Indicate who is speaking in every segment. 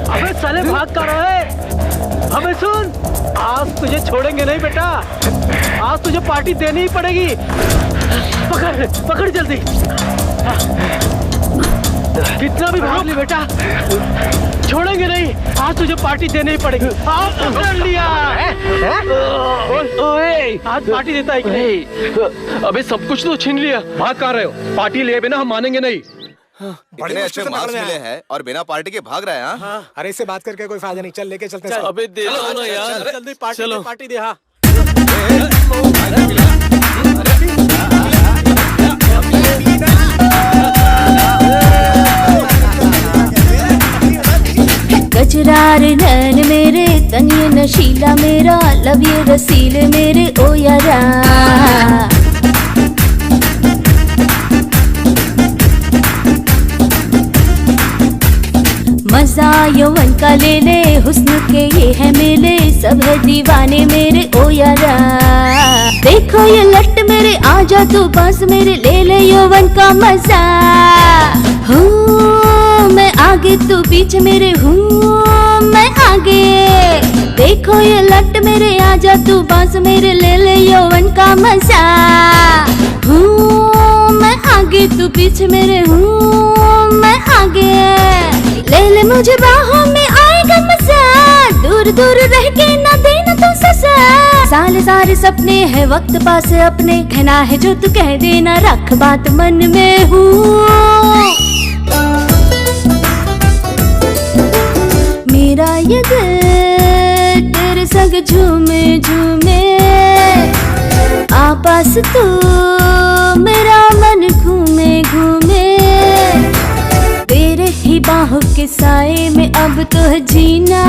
Speaker 1: अबे साले भाग कर रहा है। अबे सुन, आज तुझे छोड़ेंगे नहीं बेटा, आज तुझे पार्टी देनी ही पड़ेगी। पकड़ पकड़ जल्दी, कितना भी भाग ले बेटा, छोड़ेंगे नहीं, आज तुझे पार्टी देनी ही पड़ेगी। आज पकड़ लिया, आज पार्टी देता है कि नहीं?
Speaker 2: अबे सब कुछ तो छीन लिया, भाग कहाँ रहे हो? पार्टी लिए बिना हम मानेंगे नहीं।
Speaker 3: इतने अच्छे मार्क्स मिले हैं और बिना पार्टी के भाग रहे हैं। हाँ?
Speaker 4: अरे इससे बात करके कोई फायदा नहीं, चल लेके चलते हैं।
Speaker 2: अबे दे दो ना यार,
Speaker 1: जल्दी पार्टी दे। हाँ
Speaker 5: कचरार नैन मेरे, तनिए नशीला मेरा, लब ये रसीले मेरे ओ यारा। मजा यौवन का ले ले, हुस्न के ये है मेले, सब है दीवाने मेरे ओ यारा। देखो ये लट मेरे, आजा तू पास मेरे, ले ले यौवन का मजा। हूँ मैं आगे तू पीछे मेरे, हूँ मैं आगे। देखो ये लट मेरे, आजा तू पास मेरे, ले ले यौवन का मजा। हूँ मैं आगे तू पीछे मेरे, हूँ मैं आगे। ले ले मुझे बाहों में, आएगा मजा, दूर दूर रह के ना देना तू सजा। साले सारे सपने है वक्त पास अपने, कहना है जो तू कह देना, रख बात मन में। हूँ मेरा ये दिल तेरे संग झूमे झूमे, आपस तू मेरा मन घूमे घूमे। तेरे ही बाहों के साए में अब तो जीना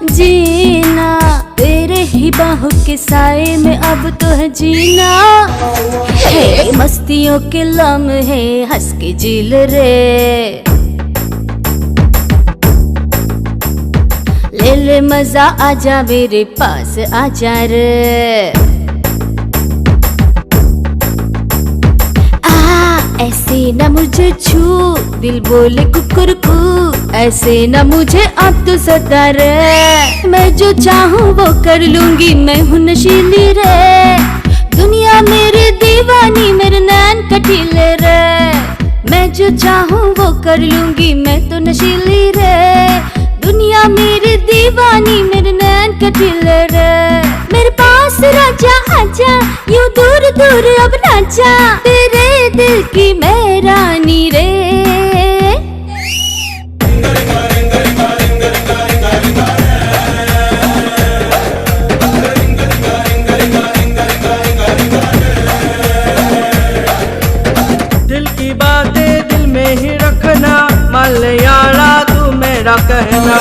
Speaker 5: जीना, तेरे ही बाहों के साए में अब तो जीना। हे मस्तियों के लम्हे हंस के जील रे, ले ले मजा, आजा मेरे पास आजा रे। ऐसे न मुझे छू, दिल बोले कुकुरकू, ऐसे न मुझे अब तो सता रे। मैं जो चाहूँ वो कर लूंगी, मैं हूँ नशीली रे। दुनिया मेरी दीवानी, मेरे नैन कटीले रे। मैं जो चाहूँ वो कर लूंगी, मैं तो नशीली रे। दुनिया मेरी दीवानी, मेरे नैन कटीले रे। मेरे पास राजा आजा, यूं दूर दूर अब ना जा, तेरे दिल की मैं रानी रे।
Speaker 1: दिल की बातें दिल में ही रखना, मलयाला तू मेरा कहना।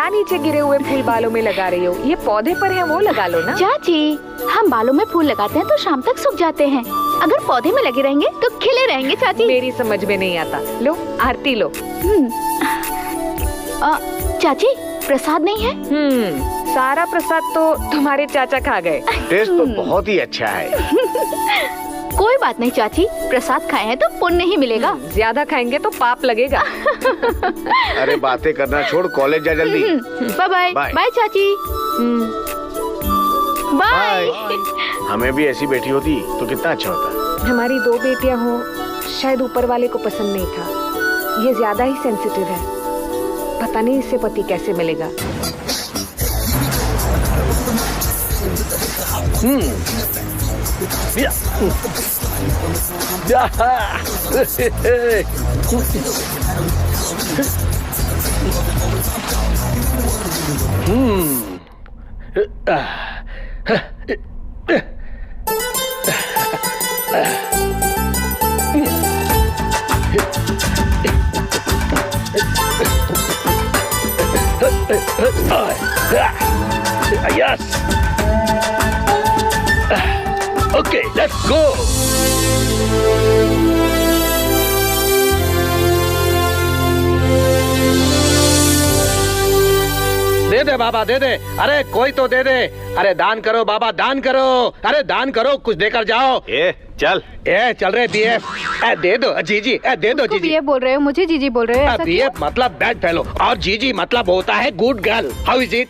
Speaker 6: नीचे गिरे हुए फूल बालों में लगा रही हो, ये पौधे पर है वो लगा लो ना।
Speaker 5: चाची, हम बालों में फूल लगाते हैं तो शाम तक सूख जाते हैं, अगर पौधे में लगे रहेंगे तो खिले रहेंगे चाची।
Speaker 6: मेरी समझ में नहीं आता। लो आरती लो।
Speaker 5: चाची प्रसाद नहीं है?
Speaker 6: सारा प्रसाद तो तुम्हारे चाचा खा गए।
Speaker 7: टेस्ट तो बहुत ही अच्छा है।
Speaker 5: कोई बात नहीं चाची, प्रसाद खाए हैं तो पुण्य ही मिलेगा।
Speaker 6: ज्यादा खाएंगे तो पाप लगेगा।
Speaker 7: अरे बातें करना छोड़, कॉलेज जा जल्दी।
Speaker 5: Bye bye. बाय चाची। बाय।
Speaker 7: हमें भी ऐसी बेटी होती तो कितना अच्छा होता।
Speaker 6: हमारी 2 बेटियां हो, शायद ऊपर वाले को पसंद नहीं था। ये ज्यादा ही सेंसिटिव है, पता नहीं इससे पति कैसे मिलेगा।
Speaker 2: Yes. Okay, let's go. दे दे बाबा दे दे, अरे कोई तो दे दे, अरे दान करो बाबा दान करो, अरे दान करो कुछ देकर जाओ।
Speaker 7: चल
Speaker 2: चल रहे बीएफ, दे दो जीजी, दे दो जीजी।
Speaker 6: बीएफ बोल रहे हो, मुझे जीजी बोल रहे हो?
Speaker 2: बीएफ मतलब बैड फेलो और जीजी मतलब होता है good girl. How is it?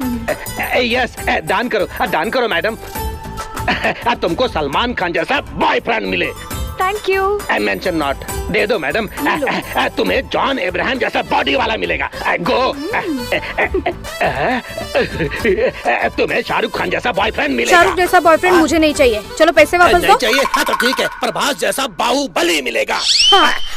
Speaker 2: Yes, दान करो मैडम। तुमको सलमान खान जैसा बॉयफ्रेंड मिले।
Speaker 6: Thank you.
Speaker 2: I mention not. दे दो मैडम। तुम्हें जॉन अब्राहम जैसा बॉडी वाला मिलेगा। गो। तुम्हें शाहरुख खान जैसा बॉयफ्रेंड मिलेगा।
Speaker 5: शाहरुख जैसा बॉयफ्रेंड मुझे नहीं चाहिए, चलो पैसे वापस दो।
Speaker 2: चाहिए? हाँ तो ठीक है, प्रभास जैसा बाहुबली मिलेगा।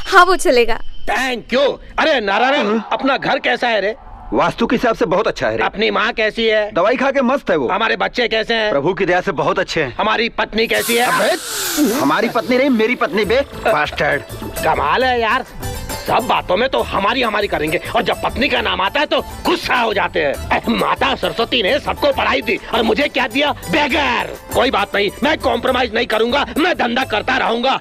Speaker 5: हाँ वो चलेगा।
Speaker 2: Thank you. अरे नारायण, अपना घर कैसा है रे?
Speaker 8: वास्तु के हिसाब से बहुत अच्छा है रे।
Speaker 2: अपनी माँ कैसी है?
Speaker 8: दवाई खा के मस्त है वो।
Speaker 2: हमारे बच्चे कैसे हैं?
Speaker 8: प्रभु की दया से बहुत अच्छे हैं।
Speaker 2: हमारी पत्नी कैसी है?
Speaker 8: हमारी पत्नी नहीं, मेरी पत्नी बे। बास्टर्ड।
Speaker 2: कमाल है यार, सब बातों में तो हमारी करेंगे और जब पत्नी का नाम आता है तो गुस्सा हो जाते हैं। माता सरस्वती ने सबको पढ़ाई दी और मुझे क्या दिया? बेगर। कोई बात नहीं, मैं कॉम्प्रोमाइज नहीं करूंगा, मैं धंधा करता रहूंगा।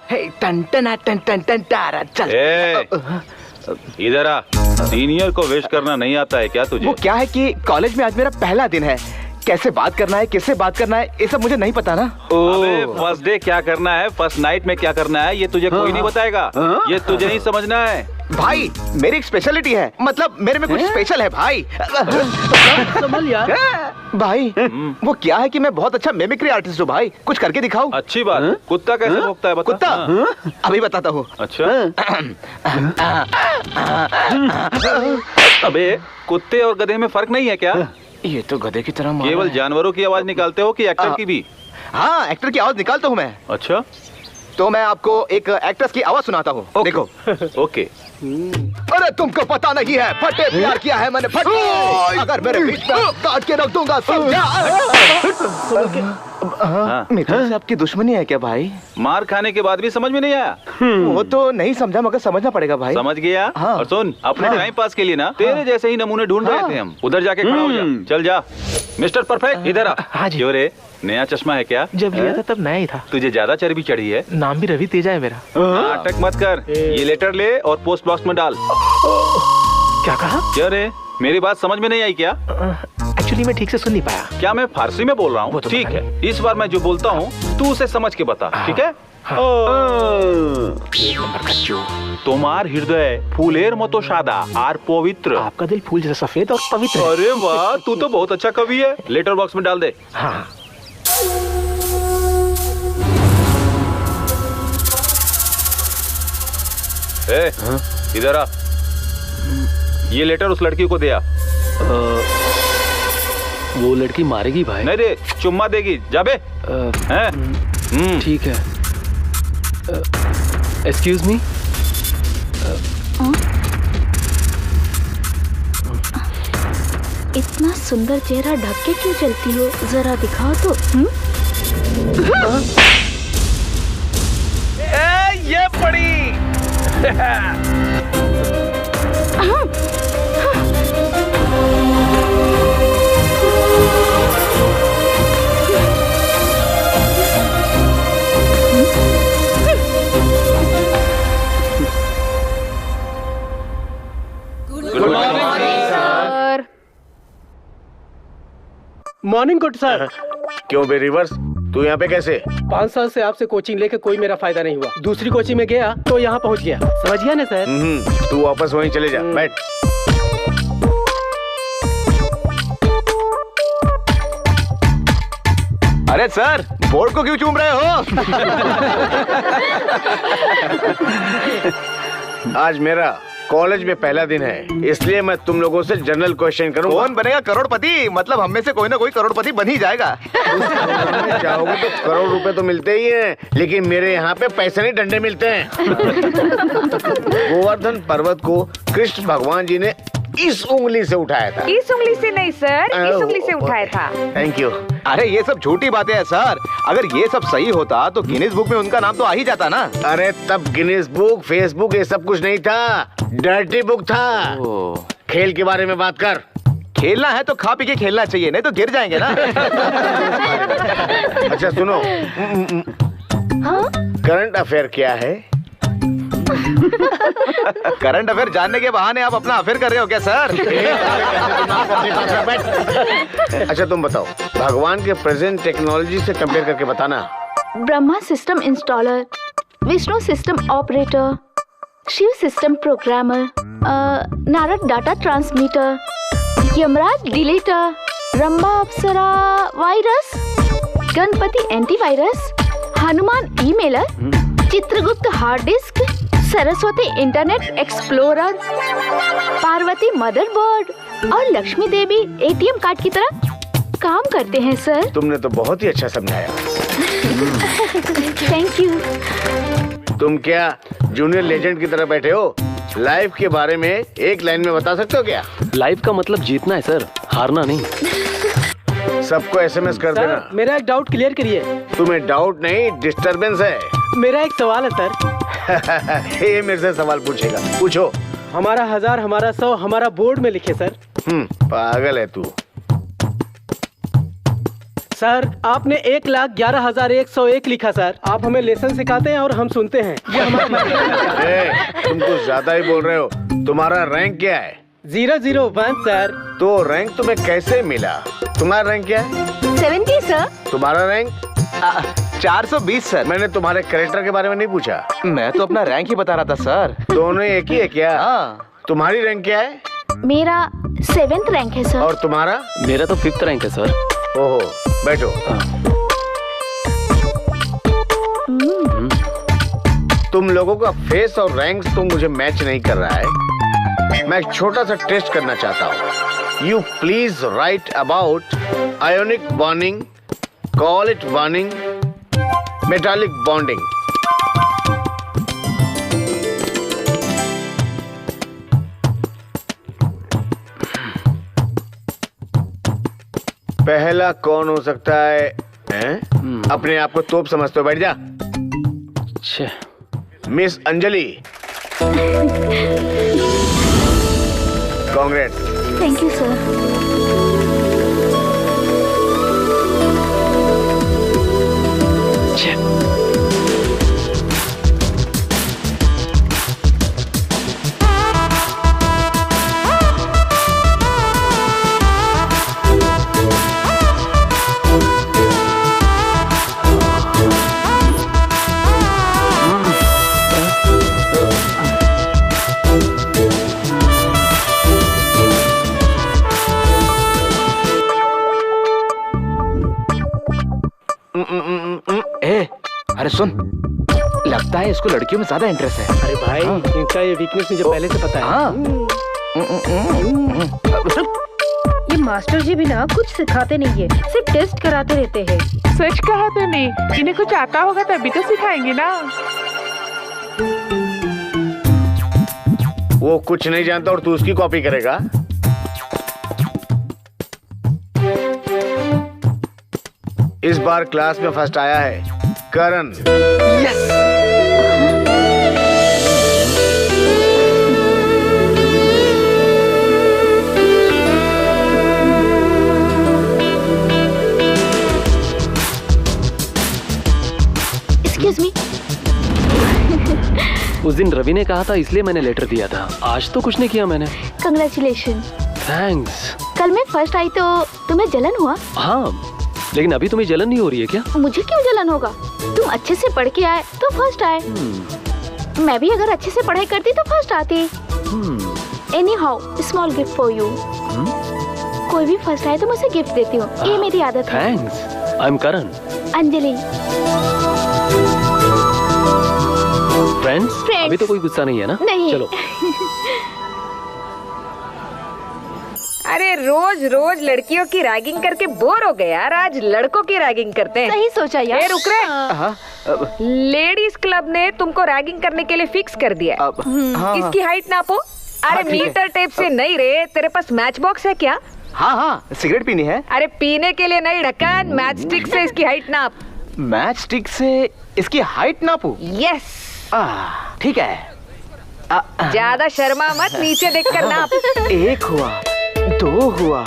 Speaker 9: इधर आ। सीनियर को विश करना नहीं आता है क्या तुझे?
Speaker 3: वो क्या है कि कॉलेज में आज मेरा पहला दिन है, कैसे बात करना है, किससे बात करना है, ये सब मुझे नहीं पता ना।
Speaker 9: अबे फर्स्ट डे क्या करना है, फर्स्ट नाइट में क्या करना है, ये तुझे कोई नहीं बताएगा। ये तुझे नहीं समझना है
Speaker 3: भाई। मेरी एक स्पेशलिटी है, मतलब मेरे में कुछ स्पेशल है भाई।
Speaker 1: संभल यार।
Speaker 3: भाई वो क्या है कि मैं बहुत अच्छा मिमिक्री आर्टिस्ट हूँ भाई, कुछ करके दिखाओ।
Speaker 9: अच्छी बात। कुत्ता कैसे भौंकता है बता?
Speaker 3: कुत्ता अभी बताता हूँ।
Speaker 9: अच्छा। अबे कुत्ते और गधे में फर्क नहीं है क्या?
Speaker 3: ये तो गधे की तरह
Speaker 9: केवल जानवरों की आवाज निकालते हो कि एक्टर की भी?
Speaker 3: हाँ, एक्टर की आवाज निकालता हूँ मैं।
Speaker 9: अच्छा,
Speaker 3: तो मैं आपको एक एक्ट्रेस की आवाज सुनाता हूँ। देखो।
Speaker 9: ओके।
Speaker 3: अरे तुमको पता नहीं है, फटे प्यार किया है मैंने, फटे। अगर मेरे बीच में काट के रख दूंगा, समझा? मित्र से आपकी दुश्मनी है क्या भाई?
Speaker 9: मार खाने के बाद भी समझ में नहीं आया?
Speaker 3: वो तो नहीं समझा, मगर समझना पड़ेगा भाई।
Speaker 9: समझ गया।
Speaker 3: हाँ।
Speaker 9: और सुन, अपने टाइम पास के लिए ना तेरे जैसे ही नमूने ढूंढ रहे थे हम। उधर जाके खड़ा हो जा। चल जा। मिस्टर परफेक्ट, इधर आ।
Speaker 4: हाँ जी।
Speaker 9: क्यों रे, नया चश्मा है क्या?
Speaker 4: जब लिया था तब नया ही था।
Speaker 9: तुझे ज्यादा चर्बी चढ़ी है।
Speaker 4: नाम भी रवि तेजा है मेरा।
Speaker 9: नाटक मत कर, ये लेटर ले और पोस्ट बॉक्स में डाल।
Speaker 4: क्या कहा?
Speaker 9: क्यों रे, मेरी बात समझ में नहीं आई क्या?
Speaker 4: एक्चुअली मैं ठीक से सुन नहीं पाया।
Speaker 9: क्या मैं फारसी में बोल रहा हूँ?
Speaker 4: तो
Speaker 9: ठीक है, इस बार मैं जो बोलता हूँ तू उसे समझ के बता, ठीक है? তোমার হৃদয় ফুলের মতো সাদা আর পবিত্র।
Speaker 4: आपका दिल फूल जैसा सफेद और पवित्र है।
Speaker 9: अरे वाह, तू तो बहुत अच्छा कवि है। लेटर बॉक्स में डाल दे।
Speaker 4: हाँ।
Speaker 9: इधर आ। ये लेटर उस लड़की को दे आ।
Speaker 2: वो लड़की मारेगी भाई?
Speaker 9: नहीं रे, चुम्मा देगी। जाबे।
Speaker 2: ठीक है। Excuse me.
Speaker 5: इतना सुंदर चेहरा ढक के क्यों चलती हो, जरा दिखाओ तो।
Speaker 9: ये पड़ी।
Speaker 1: Morning good sir.
Speaker 7: क्यों बे रिवर्स, तू यहाँ पे कैसे?
Speaker 1: 5 साल से आपसे कोचिंग लेके कोई मेरा फायदा नहीं हुआ। दूसरी कोचिंग में गया तो यहाँ पहुँच गया, समझ गया ना सर?
Speaker 7: तू वापस वहीं चले जा, बैठ।
Speaker 3: अरे सर, बोर्ड को क्यों चूम रहे हो?
Speaker 7: आज मेरा कॉलेज में पहला दिन है, इसलिए मैं तुम लोगों से जनरल क्वेश्चन करूंगा।
Speaker 3: कौन बनेगा करोड़पति? मतलब हम में से कोई ना कोई करोड़पति बन ही जाएगा।
Speaker 7: चाहोगे तो करोड़ रुपए तो मिलते ही हैं, लेकिन मेरे यहाँ पे पैसे नहीं, डंडे मिलते हैं। गोवर्धन पर्वत को कृष्ण भगवान जी ने इस उंगली से उठाया था।
Speaker 6: इस उंगली से नहीं सर, इस उंगली से उठाया था।
Speaker 7: Thank you.
Speaker 3: अरे ये सब झूठी बातें हैं सर। अगर ये सब सही होता तो गिनीज बुक में उनका नाम तो आ ही जाता ना।
Speaker 7: अरे तब गिनीज बुक, फेसबुक ये सब कुछ नहीं था, डर्टी बुक था। खेल के बारे में बात कर।
Speaker 3: खेलना है तो खा पी के खेलना चाहिए, नहीं तो गिर जाएंगे ना।
Speaker 7: अच्छा सुनो, करंट अफेयर क्या है?
Speaker 3: करंट अफेयर जानने के बहाने आप अपना अफेयर कर रहे हो क्या सर?
Speaker 7: अच्छा तुम बताओ, भगवान के प्रेजेंट टेक्नोलॉजी से कंपेयर करके बताना।
Speaker 5: Brahma system installer, Vishnu system operator, Shiv system programmer, Narad data transmitter, Yamraj deleter, Rambha अप्सरा virus, Ganpati antivirus, Hanuman emailer, Chitragupt hard disk, Saraswati internet explorer, Parvati motherboard और लक्ष्मी देवी एटीएम कार्ड की तरह काम करते हैं सर।
Speaker 7: तुमने तो बहुत ही अच्छा समझाया।
Speaker 5: Thank you.
Speaker 7: तुम क्या जूनियर लेजेंड की तरह बैठे हो? लाइफ के बारे में एक लाइन में बता सकते हो क्या?
Speaker 1: लाइफ का मतलब जीतना है सर, हारना नहीं।
Speaker 7: सबको एसएमएस कर देना।
Speaker 1: मेरा एक डाउट क्लियर करिए।
Speaker 7: तुम्हें डाउट नहीं, डिस्टरबेंस है।
Speaker 1: मेरा एक सवाल है सर।
Speaker 7: ये मेरे से सवाल पूछेगा, पूछो।
Speaker 1: हमारा 1000, हमारा 100, हमारा बोर्ड में लिखे सर।
Speaker 7: पागल है तू।
Speaker 1: सर आपने 1,11,101 लिखा सर। आप हमें लेसन सिखाते हैं और हम सुनते हैं। ये हमारा
Speaker 7: तुम कुछ ज्यादा ही बोल रहे हो। तुम्हारा रैंक क्या है?
Speaker 1: 001 सर।
Speaker 7: तो रैंक तुम्हें कैसे मिला? तुम्हारा रैंक क्या है?
Speaker 5: 70 सर।
Speaker 7: तुम्हारा रैंक?
Speaker 3: 420 सर।
Speaker 7: मैंने तुम्हारे कैरेक्टर के बारे में नहीं पूछा।
Speaker 3: मैं तो अपना रैंक ही बता रहा था सर।
Speaker 7: दोनों एक ही है क्या? तुम्हारी रैंक क्या है?
Speaker 5: मेरा 7th रैंक है सर।
Speaker 7: और तुम्हारा?
Speaker 1: मेरा तो 5th रैंक है सर।
Speaker 7: ओहो, बैठो। तुम लोगों का फेस और रैंक तो मुझे मैच नहीं कर रहा है। मैं एक छोटा सा टेस्ट करना चाहता हूँ। You please right about ionic bonding, call it bonding, metallic bonding. पहला कौन हो सकता है? अपने आप को तोप समझते हो, बैठ जा। Miss Anjali, Congress.
Speaker 5: Thank you sir.
Speaker 4: अरे सुन, लगता है इसको लड़कियों में ज्यादा इंटरेस्ट है।
Speaker 1: अरे भाई इनका ये वीकनेस मुझे पहले से पता है।
Speaker 6: ये मास्टर जी भी ना कुछ सिखाते नहीं है, सिर्फ टेस्ट कराते रहते हैं।
Speaker 10: सच कहा तूने, इन्हें कुछ आता होगा तभी तो सिखाएंगे ना।
Speaker 7: वो कुछ नहीं जानता और तू उसकी कॉपी करेगा? इस बार क्लास में फर्स्ट आया है करण।
Speaker 5: यस। Excuse me.
Speaker 1: उस दिन रवि ने कहा था इसलिए मैंने लेटर दिया था। आज तो कुछ नहीं किया मैंने।
Speaker 5: कंग्रेचुलेशन।
Speaker 1: थैंक्स।
Speaker 5: कल मैं फर्स्ट आई तो तुम्हें जलन हुआ?
Speaker 1: हाँ, लेकिन अभी तुम्हें जलन नहीं हो रही है क्या?
Speaker 5: मुझे क्यों जलन होगा? तुम अच्छे से पढ़ के आए तो फर्स्ट आए। मैं भी अगर अच्छे से पढ़ाई करती तो फर्स्ट आती। Any how, small gift for you. कोई भी फर्स्ट आए तो मैं उसे गिफ्ट देती हूँ, ये मेरी आदत है।
Speaker 1: Thanks. I am Karan.
Speaker 5: Anjali.
Speaker 1: Friends? अभी तो कोई गुस्सा नहीं है ना?
Speaker 5: नहीं।
Speaker 1: चलो।
Speaker 6: अरे रोज रोज लड़कियों की रैगिंग करके बोर हो गए यार, आज लड़कों की रैगिंग करते हैं।
Speaker 5: सही सोचा यार।
Speaker 6: रुक रहे। लेडीज क्लब ने तुमको रैगिंग करने के लिए फिक्स कर दिया। इसकी हाइट नापो। अरे मीटर टेप से नहीं रे, तेरे पास मैच बॉक्स है क्या?
Speaker 3: हाँ हाँ, सिगरेट पीनी है।
Speaker 6: अरे पीने के लिए नहीं ढक्कन, मैच स्टिक से इसकी हाइट नाप।
Speaker 3: मैच स्टिक से इसकी हाइट नापू?
Speaker 6: यस।
Speaker 3: ठीक है।
Speaker 6: ज्यादा शर्मा मत, नीचे देखकर नाप।
Speaker 3: 1 हुआ, 2 हुआ,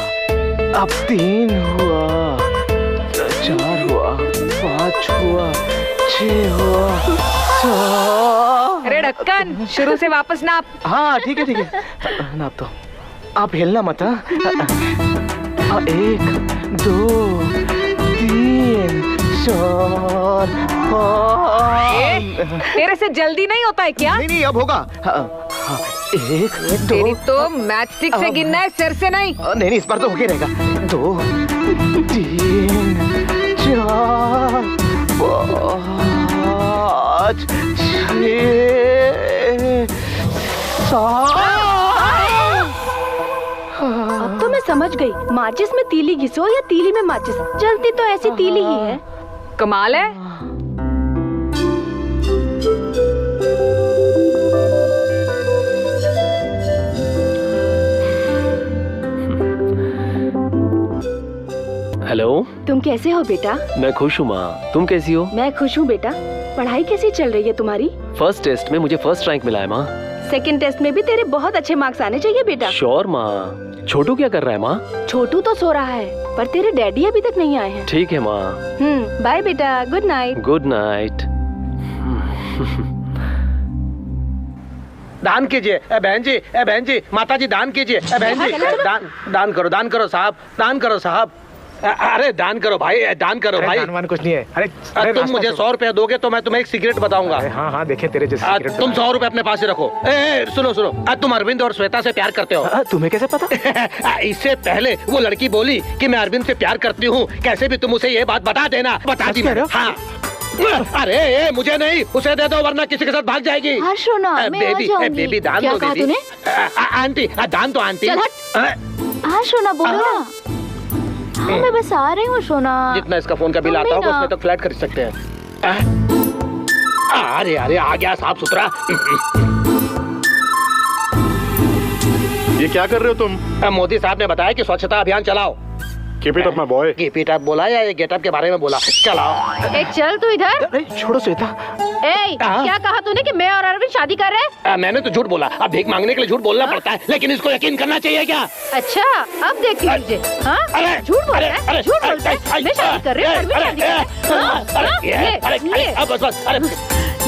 Speaker 3: अब 3 हुआ, 4 हुआ, 5 हुआ, 6 हुआ, 7।
Speaker 6: अरे ढक्कन, शुरू से वापस नाप।
Speaker 3: हाँ ठीक है ठीक है, नाप तो। आप हिलना मत। 1 2 3 4 5।
Speaker 6: तेरे से जल्दी नहीं होता है क्या?
Speaker 3: नहीं अब होगा। 1 2।
Speaker 6: तेरी तो मैच स्टिक से गिनना है, सिर से नहीं।
Speaker 3: नहीं इस बार तो होके रहेगा। 2 3 4 5 6 7।
Speaker 5: अब तो मैं समझ गई, माचिस में तीली घिसो या तीली में माचिस, जलती तो ऐसी तीली ही है।
Speaker 6: कमाल है।
Speaker 11: हेलो,
Speaker 5: तुम कैसे हो बेटा?
Speaker 11: मैं खुश हूँ माँ, तुम कैसी हो?
Speaker 5: मैं खुश हूँ बेटा। पढ़ाई कैसी चल रही है तुम्हारी?
Speaker 11: फर्स्ट टेस्ट में मुझे फर्स्ट रैंक मिला है माँ।
Speaker 5: सेकंड टेस्ट में भी तेरे बहुत अच्छे मार्क्स आने चाहिए बेटा।
Speaker 11: श्योर माँ। छोटू क्या कर रहा है माँ?
Speaker 5: छोटू तो सो रहा है, पर तेरे डैडी अभी तक नहीं आए हैं।
Speaker 11: ठीक है माँ।
Speaker 5: बाय बेटा, गुड नाइट।
Speaker 11: Good night.
Speaker 2: दान कीजिए बहन जी, बहन जी, माता जी दान कीजिए बहन जी, दान करो साहब, दान करो साहब। अरे दान करो भाई, दान करो भाई।
Speaker 3: दान कुछ नहीं है।
Speaker 2: अरे तुम मुझे 100 रुपया दोगे तो मैं तुम्हें एक सिगरेट बताऊंगा।
Speaker 3: हाँ हाँ देखे तेरे जैसे।
Speaker 2: तुम 100 रुपए अपने पास ही रखो। सुनो सुनो, तुम अरविंद और श्वेता से प्यार करते हो।
Speaker 3: तुम्हें कैसे पता?
Speaker 2: इससे पहले वो लड़की बोली कि मैं अरविंद से प्यार करती हूँ, कैसे भी तुम उसे ये बात बता देना। बता दी मैंने। हाँ। अरे मुझे नहीं, उसे दे दो वरना किसी के साथ भाग जाएगी। बेबी दान दो बेबी। आंटी दान दो आंटी।
Speaker 5: हाँ सोना बोलो ना। हाँ मैं बस आ रही हूँ सोना।
Speaker 2: जितना इसका फोन का बिल आता होगा उसमें तो फ्लैट खरीद सकते हैं। अरे अरे आ गया साफ सुथरा।
Speaker 12: ये क्या कर रहे हो तुम?
Speaker 2: मोदी साहब ने बताया कि स्वच्छता अभियान चलाओ।
Speaker 12: Keep it up my boy.
Speaker 2: Keep it up बोला या ये गेटअप के बारे में बोला? चलाओ।
Speaker 5: एक चल तू इधर।
Speaker 3: छोड़ो श्वेता।
Speaker 5: क्या कहा तूने कि मैं और अरविंद शादी कर रहे हैं?
Speaker 2: मैंने तो झूठ बोला। अब भीख मांगने के लिए झूठ बोलना पड़ता है, लेकिन इसको यकीन करना चाहिए क्या?
Speaker 5: अच्छा अब देख लीजिए। झूठ बोल रहा है, झूठ बोल रहा है। मैं शादी कर रही हूँ, अरविंद शादी कर रहा है।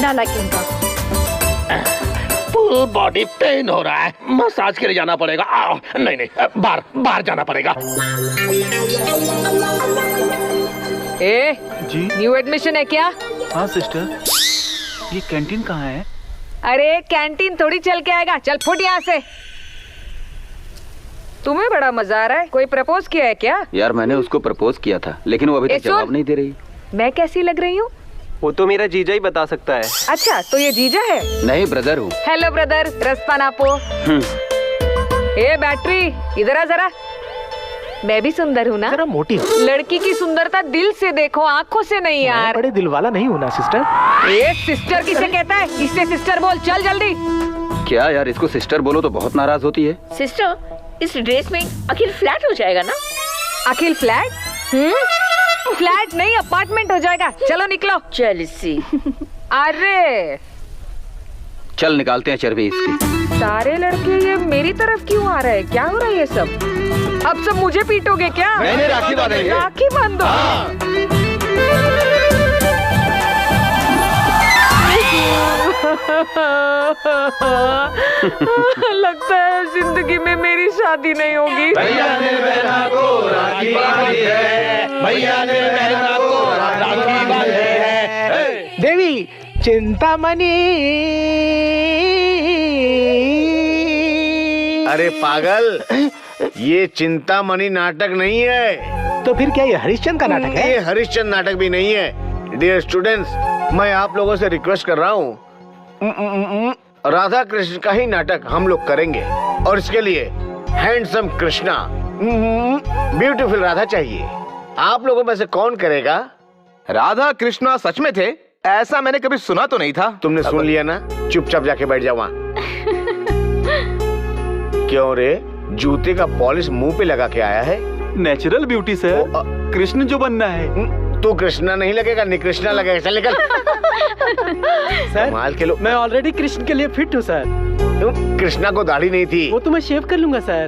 Speaker 5: नालायक इनका।
Speaker 2: फुल बॉडी पेन हो रहा है, मसाज के लिए जाना पड़ेगा। नहीं नहीं, बाहर जाना पड़ेगा।
Speaker 6: जी न्यू एडमिशन है क्या?
Speaker 9: हाँ सिस्टर। ये कैंटीन कहाँ है?
Speaker 6: अरे कैंटीन थोड़ी चल के आएगा, चल फुट यहाँ से। तुम्हें बड़ा मजा आ रहा है। कोई प्रपोज किया है क्या?
Speaker 8: यार मैंने उसको प्रपोज किया था, लेकिन वो अभी तक जवाब नहीं दे रही।
Speaker 6: मैं कैसी लग रही हूँ?
Speaker 13: वो तो मेरा जीजा ही बता सकता है।
Speaker 6: अच्छा तो ये जीजा है?
Speaker 8: नहीं ब्रदर हूँ।
Speaker 6: हेलो ब्रदर, रस्ता नापो। ए बैटरी इधर आ जरा। मैं भी सुंदर हूँ ना?
Speaker 3: जरा मोटी हो।
Speaker 6: लड़की की सुंदरता दिल से देखो, आंखों से नहीं यार।
Speaker 3: बड़े दिल वाला नहीं हूँ ना सिस्टर।
Speaker 6: ए सिस्टर किसे कहता है? इससे सिस्टर बोल, चल जल्दी।
Speaker 8: क्या यार, इसको सिस्टर बोलो तो बहुत नाराज होती है।
Speaker 5: सिस्टर इस ड्रेस में अखिल फ्लैट हो जाएगा ना?
Speaker 6: अखिल फ्लैट? फ्लैट नहीं अपार्टमेंट हो जाएगा। चलो निकलो।
Speaker 5: चल इसी।
Speaker 6: अरे
Speaker 8: चल निकालते हैं चर्बी इसकी।
Speaker 6: सारे लड़के ये मेरी तरफ क्यों आ रहे हैं? क्या हो रहा है ये सब? अब सब मुझे पीटोगे क्या?
Speaker 3: नहीं राखी बांधेंगे।
Speaker 6: राखी बांधो। लगता है जिंदगी में मेरी शादी नहीं होगी।
Speaker 2: भैया ने बहना को राखी बांधी है, भैया ने बहना को राखी बांधी है।
Speaker 3: देवी चिंतामणि।
Speaker 7: अरे पागल, ये चिंतामणि नाटक नहीं है।
Speaker 3: तो फिर क्या ये हरिश्चंद्र का नाटक है?
Speaker 7: ये हरिश्चंद्र नाटक भी नहीं है। डियर स्टूडेंट्स, मैं आप लोगों से रिक्वेस्ट कर रहा हूँ, राधा कृष्ण का ही नाटक हम लोग करेंगे और इसके लिए हैंडसम कृष्णा, ब्यूटीफुल राधा चाहिए। आप लोगों में से कौन करेगा?
Speaker 3: राधा कृष्णा सच में थे? ऐसा मैंने कभी सुना तो नहीं था।
Speaker 7: तुमने सुन लिया ना, चुपचाप जाके बैठ जाओ वहाँ। क्यों रे, जूते का पॉलिश मुंह पे लगा के आया है?
Speaker 9: नेचुरल ब्यूटी सर, कृष्ण जो बनना है।
Speaker 7: तू कृष्णा नहीं लगेगा, निकृष्णा लगेगा। चल निकल।
Speaker 1: सर
Speaker 7: कमाल के लोग।
Speaker 1: मैं ऑलरेडी कृष्ण के लिए फिट हूँ सर।
Speaker 7: कृष्णा को दाढ़ी नहीं थी।
Speaker 1: वो तो मैं शेव कर लूंगा सर।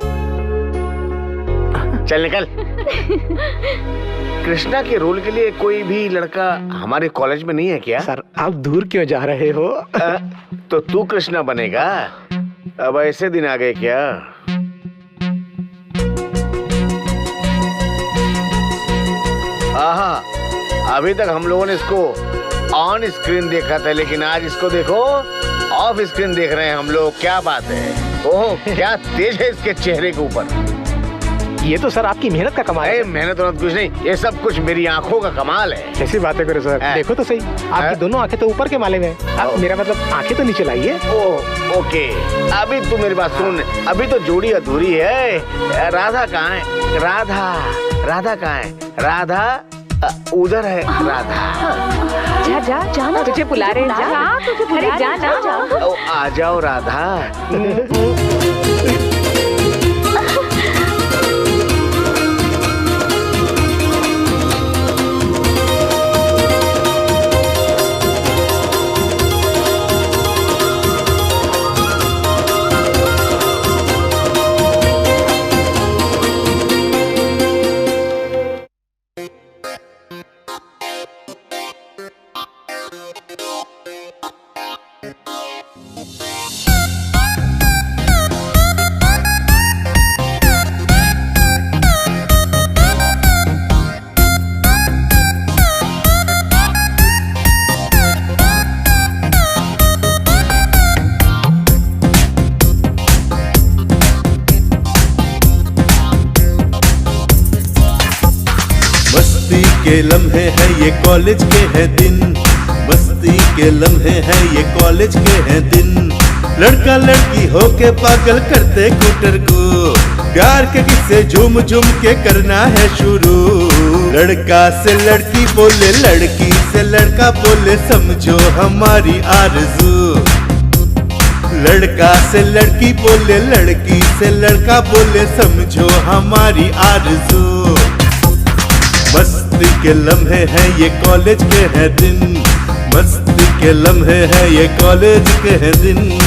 Speaker 7: चल निकल। कृष्णा के रोल के लिए कोई भी लड़का हमारे कॉलेज में नहीं है क्या?
Speaker 3: सर आप दूर क्यों जा रहे हो?
Speaker 7: तो तू कृष्णा बनेगा? अब ऐसे दिन आ गए क्या? आहा, अभी तक हम लोगों ने इसको ऑन स्क्रीन देखा था, लेकिन आज इसको देखो ऑफ स्क्रीन देख रहे हैं हम लोग। क्या बात है? ओह, क्या तेज है इसके चेहरे के ऊपर।
Speaker 3: ये तो सर आपकी मेहनत का कमाल है।
Speaker 7: मेहनत और कुछ नहीं, ये सब कुछ मेरी आंखों का कमाल है।
Speaker 3: कैसी बातें करो सर, देखो तो सही, आपकी दोनों आंखें तो ऊपर के माले में है। मेरा मतलब आंखें तो नीचे लाइए।
Speaker 7: ओह ओके, अभी तू मेरी बात सुन, अभी तो जोड़ी अधूरी है। राधा कहाँ है? राधा राधा कहाँ है? राधा उधर है। राधा
Speaker 6: जा जा जाना, तुझे बुला रहे हैं। जा तुझे बुला रहे हैं, जा।
Speaker 7: आ जाओ राधा।
Speaker 14: के लम्हे हैं ये कॉलेज के हैं दिन, मस्ती के लम्हे हैं ये कॉलेज के हैं दिन। लड़का लड़की होके पागल करते कुटर को, प्यार के किस्से झूम झूम के करना है शुरू। लड़का से लड़की बोले, लड़की से लड़का बोले, समझो हमारी आरज़ू। लड़का से लड़की बोले, लड़की से लड़का बोले, समझो हमारी आरज़ू। मस्ती के लम्हे हैं ये कॉलेज के हैं दिन, मस्ती के लम्हे हैं ये कॉलेज के हैं दिन।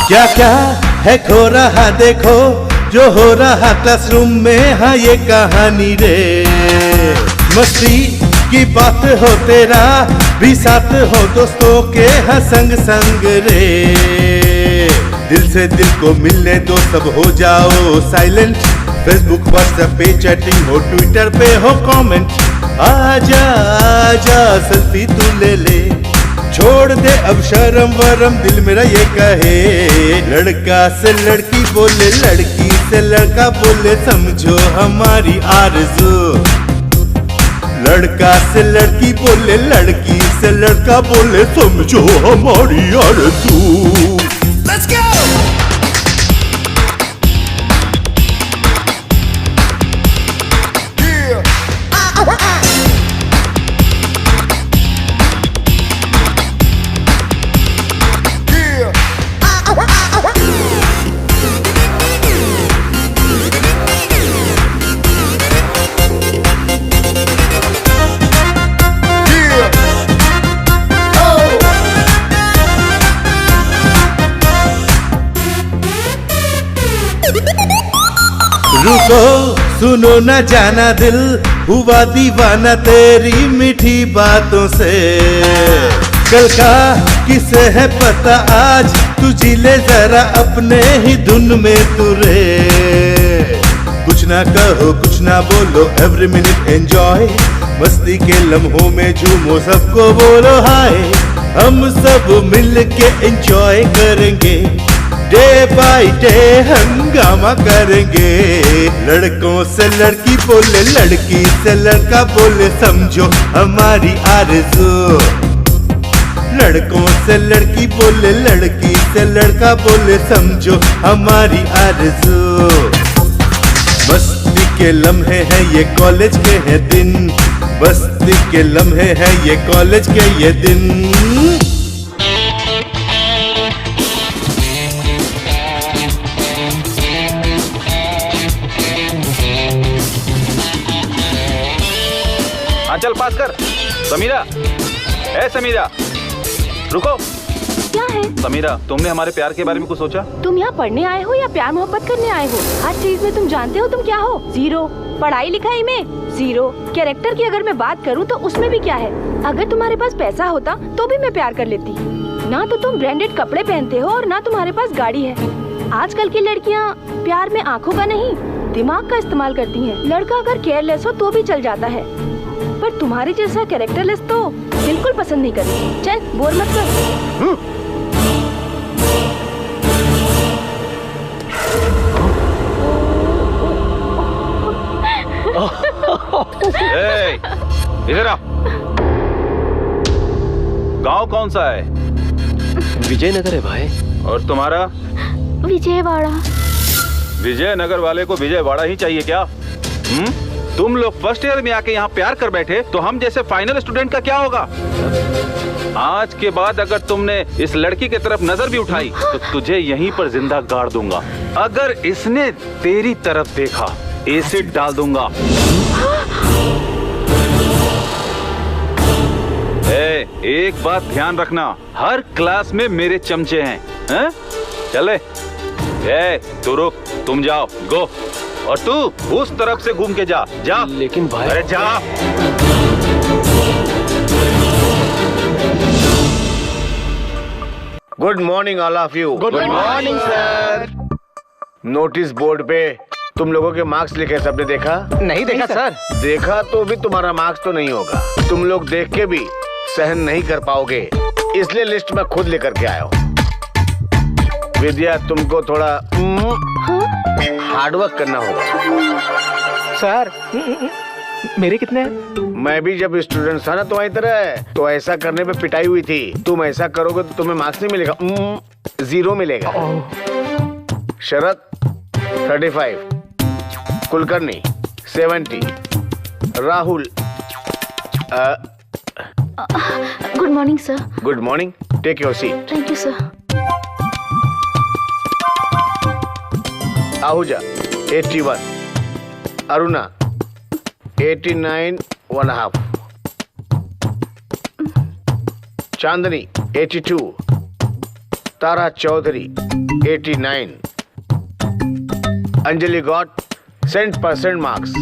Speaker 14: क्या क्या है खो रहा देखो, जो हो रहा क्लासरूम में, हाँ ये कहानी रे। मस्ती की बात हो, तेरा भी साथ हो, दोस्तों के हाँ संग संग रे। दिल से दिल को मिलने दो, सब हो जाओ साइलेंट। फेसबुक व्हाट्सएप पे चैटिंग हो, ट्विटर पे हो कमेंट। आजा आजा सेल्फी तू ले ले, छोड़ दे अब शर्म वरम, दिल मेरा ये कहे। लड़का से लड़की बोले, लड़की से लड़का बोले, समझो हमारी आरज़ू। लड़का से लड़की बोले, लड़की से लड़का बोले, समझो हमारी आरज़ू। Let's go! रुको सुनो न जाना दिल, हुआ दीवाना तेरी मीठी बातों से। कल का किसे है पता आज, तू जी ले जरा अपने ही धुन में तू रे। कुछ ना कहो कुछ ना बोलो, एवरी मिनट एंजॉय। मस्ती के लम्हों में झूमो, सबको बोलो हाय। हम सब मिल के एंजॉय करेंगे, डे बाय डे हंगामा करेंगे। लड़कों से लड़की बोले, लड़की से लड़का बोले, समझो हमारी आरज़ू। लड़कों से लड़की बोले, लड़की से लड़का बोले, समझो हमारी आरज़ू। मस्ती के लम्हे हैं ये कॉलेज के हैं दिन, मस्ती के लम्हे हैं ये कॉलेज के ये दिन।
Speaker 9: हाँ चल पास कर। समीरा, ए समीरा, रुको।
Speaker 15: क्या है?
Speaker 9: समीरा, तुमने हमारे प्यार के बारे में कुछ सोचा?
Speaker 15: तुम यहाँ पढ़ने आए हो या प्यार मोहब्बत करने आए हो? हर चीज में तुम जानते हो तुम क्या हो? जीरो। पढ़ाई लिखाई में जीरो। कैरेक्टर की अगर मैं बात करूँ तो उसमें भी क्या है? अगर तुम्हारे पास पैसा होता तो भी मैं प्यार कर लेती। ना तो तुम ब्रांडेड कपड़े पहनते हो और ना तुम्हारे पास गाड़ी है। आजकल की लड़कियाँ प्यार में आँखों का नहीं दिमाग का इस्तेमाल करती है। लड़का अगर केयरलेस हो तो भी चल जाता है, पर तुम्हारे जैसा कैरेक्टरलेस तो बिल्कुल पसंद नहीं करती। चल बोर मत कर।
Speaker 9: इधर आ। गांव कौन सा है?
Speaker 11: विजयनगर है भाई।
Speaker 9: और तुम्हारा?
Speaker 15: विजयवाड़ा।
Speaker 9: विजयनगर वाले को विजयवाड़ा ही चाहिए क्या? तुम लोग फर्स्ट ईयर में आके यहाँ प्यार कर बैठे तो हम जैसे फाइनल स्टूडेंट का क्या होगा? आज के बाद अगर तुमने इस लड़की की तरफ नजर भी उठाई तो तुझे यहीं पर जिंदा गाड़ दूंगा। अगर इसने तेरी तरफ देखा एसिड डाल दूंगा। एक बात ध्यान रखना, हर क्लास में मेरे चमचे हैं। चले। तू रुक, तुम जाओ, गो। और तू उस तरफ से घूम के जा। जा।
Speaker 11: लेकिन भाई।
Speaker 9: अरे जा।
Speaker 7: Good morning all of you.
Speaker 3: Good morning sir.
Speaker 7: Notice board पे तुम लोगों के मार्क्स लिखे, सबने देखा?
Speaker 3: नहीं देखा सर।
Speaker 7: देखा तो भी तुम्हारा मार्क्स तो नहीं होगा। तुम लोग देख के भी सहन नहीं कर पाओगे, इसलिए लिस्ट में खुद लेकर के आया हूँ। विद्या, तुमको थोड़ा हार्डवर्क करना होगा।
Speaker 3: सर मेरे कितने?
Speaker 7: मैं भी जब स्टूडेंट था ना तुम्हारी तरह, तो ऐसा करने पे पिटाई हुई थी। तुम ऐसा करोगे तो तुम्हें मार्क्स नहीं मिलेगा, 0 मिलेगा। Sharad 35, Kulkarni 70, Rahul
Speaker 15: good morning sir.
Speaker 7: Good morning, take your seat.
Speaker 15: Thank you sir.
Speaker 7: Ahuja 81, Aruna 89.5, Chandni 82, Tara Chaudhary 89, Anjali got 100% marks.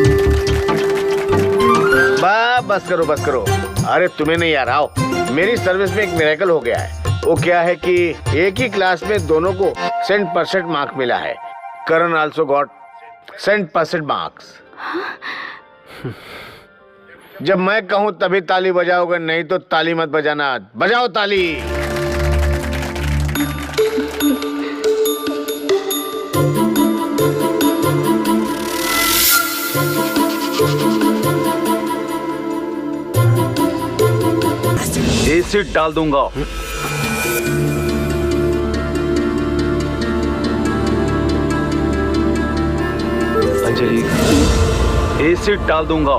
Speaker 7: बस करो बस करो। अरे तुम्हें नहीं यार, आओ। मेरी सर्विस में एक मिरेकल हो गया है। वो क्या है कि एक ही क्लास में दोनों को 100% मार्क्स मिला है। करण आल्सो गॉट 100% मार्क्स। जब मैं कहूं तभी ताली बजाओगे, नहीं तो ताली मत बजाना। बजाओ ताली।
Speaker 9: एसिड डाल दूंगा। अंजलि, एसिड डाल दूंगा।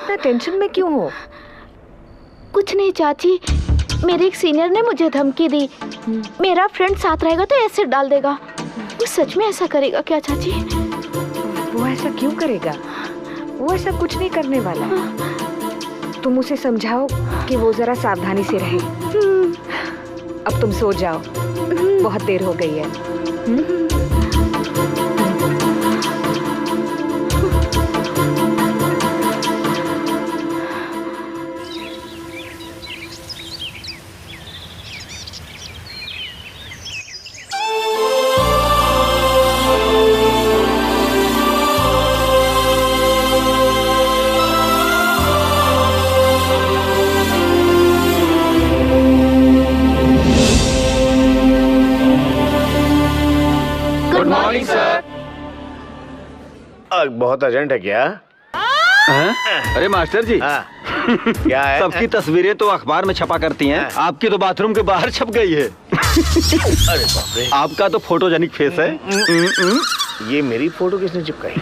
Speaker 6: इतना टेंशन में क्यों हो?
Speaker 5: कुछ नहीं चाची, मेरे एक सीनियर ने मुझे धमकी दी, मेरा फ्रेंड साथ रहेगा तो एसिड डाल देगा। वो सच में ऐसा करेगा क्या चाची?
Speaker 6: वो ऐसा क्यों करेगा? वो ऐसा कुछ नहीं करने वाला। तुम उसे समझाओ कि वो जरा सावधानी से रहे। अब तुम सो जाओ, बहुत देर हो गई है।
Speaker 7: बहुत अर्जेंट है क्या?
Speaker 8: अरे मास्टर जी,
Speaker 7: क्या है?
Speaker 8: सबकी तस्वीरें तो अखबार में छपा करती हैं, आपकी तो बाथरूम के बाहर छप गई है।
Speaker 7: अरे बाप रे,
Speaker 8: आपका तो फोटोजेनिक फेस है।
Speaker 7: ये मेरी फोटो किसने चिपकाई?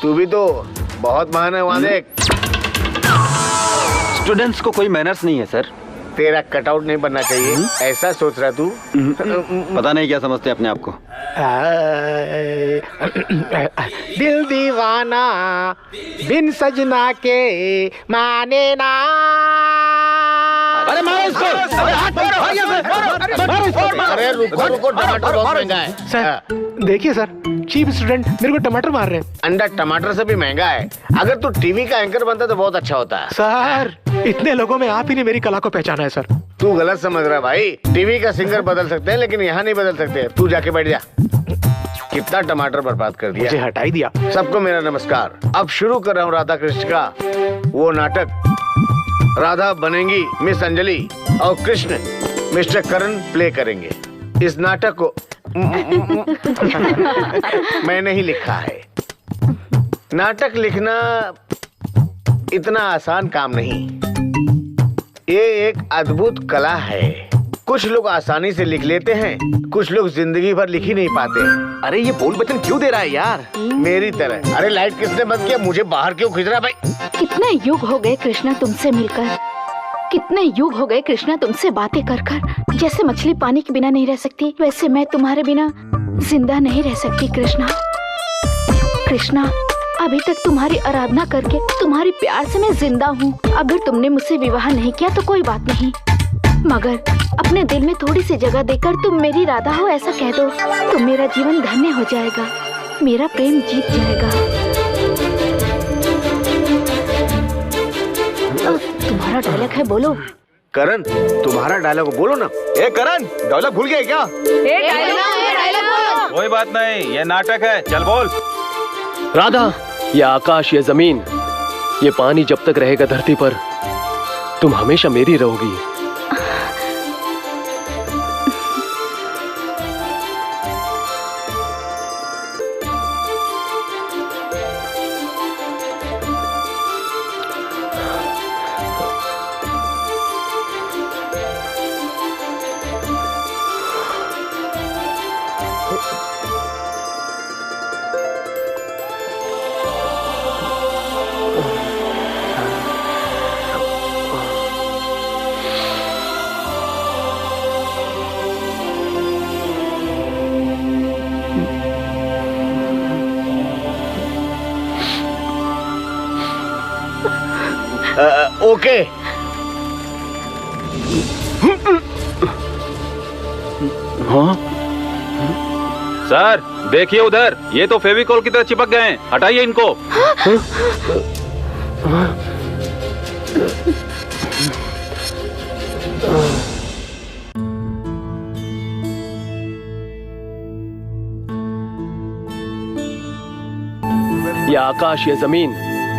Speaker 7: तू भी तो बहुत महान है वहां देख।
Speaker 8: स्टूडेंट्स को कोई मैनर्स नहीं है सर।
Speaker 7: तेरा कटआउट नहीं बनना चाहिए, ऐसा सोच रहा तू?
Speaker 8: पता नहीं क्या समझते अपने आप को।
Speaker 16: दिल दीवाना बिन सजना के माने ना।
Speaker 7: अरे मारो इसको! अरे रुको रुको, टमाटर बहुत महंगा है।
Speaker 16: सर देखिए सर, चीप स्टूडेंट मेरे को टमाटर मार रहे हैं।
Speaker 7: अंडा टमाटर से भी महंगा है। अगर तू टीवी का एंकर बनता तो बहुत अच्छा होता है।
Speaker 16: सर इतने लोगों में आप ही ने मेरी कला को पहचाना है सर।
Speaker 7: तू गलत समझ रहा है भाई। टीवी का सिंगर बदल सकते हैं लेकिन यहाँ नहीं बदल सकते। तू जाके बैठ जा। कितना टमाटर बर्बाद कर दिया,
Speaker 16: मुझे हटा ही दिया।
Speaker 7: सबको मेरा नमस्कार। अब शुरू कर रहा हूँ राधा कृष्ण का वो नाटक। राधा बनेंगी मिस अंजलि और कृष्ण मिस्टर करण प्ले करेंगे। इस नाटक को मैंने ही लिखा है। नाटक लिखना इतना आसान काम नहीं, ये एक अद्भुत कला है। कुछ लोग आसानी से लिख लेते हैं, कुछ लोग जिंदगी भर लिख ही नहीं पाते।
Speaker 4: अरे ये बोल बचन क्यों दे रहा है यार?
Speaker 7: मेरी तरह। अरे लाइट किसने बंद किया? मुझे बाहर क्यों खींच रहा भाई?
Speaker 5: कितने युग हो गए कृष्णा तुमसे मिलकर, कितने युग हो गए कृष्णा तुमसे बातें कर कर। जैसे मछली पानी के बिना नहीं रह सकती, वैसे मैं तुम्हारे बिना जिंदा नहीं रह सकती कृष्णा। कृष्णा, अभी तक तुम्हारी आराधना करके, तुम्हारी प्यार से मैं जिंदा हूँ। अगर तुमने मुझसे विवाह नहीं किया तो कोई बात नहीं, मगर अपने दिल में थोड़ी सी जगह देकर तुम मेरी राधा हो ऐसा कह दो तो मेरा जीवन धन्य हो जाएगा, मेरा प्रेम जीत जाएगा। तुम्हारा डायलॉग है, बोलो।
Speaker 7: करण, तुम्हारा डायलॉग बोलो ना।
Speaker 4: ए करण, डायलॉग भूल गया क्या?
Speaker 9: कोई बात नहीं, ये नाटक है, चल बोल।
Speaker 11: राधा, ये आकाश, ये जमीन, ये पानी जब तक रहेगा धरती पर, तुम हमेशा मेरी रहोगी।
Speaker 7: ओके।
Speaker 9: हाँ? सर देखिए उधर, ये तो फेविकोल की तरह चिपक गए हैं, हटाइए इनको।
Speaker 11: ये आकाश, ये जमीन,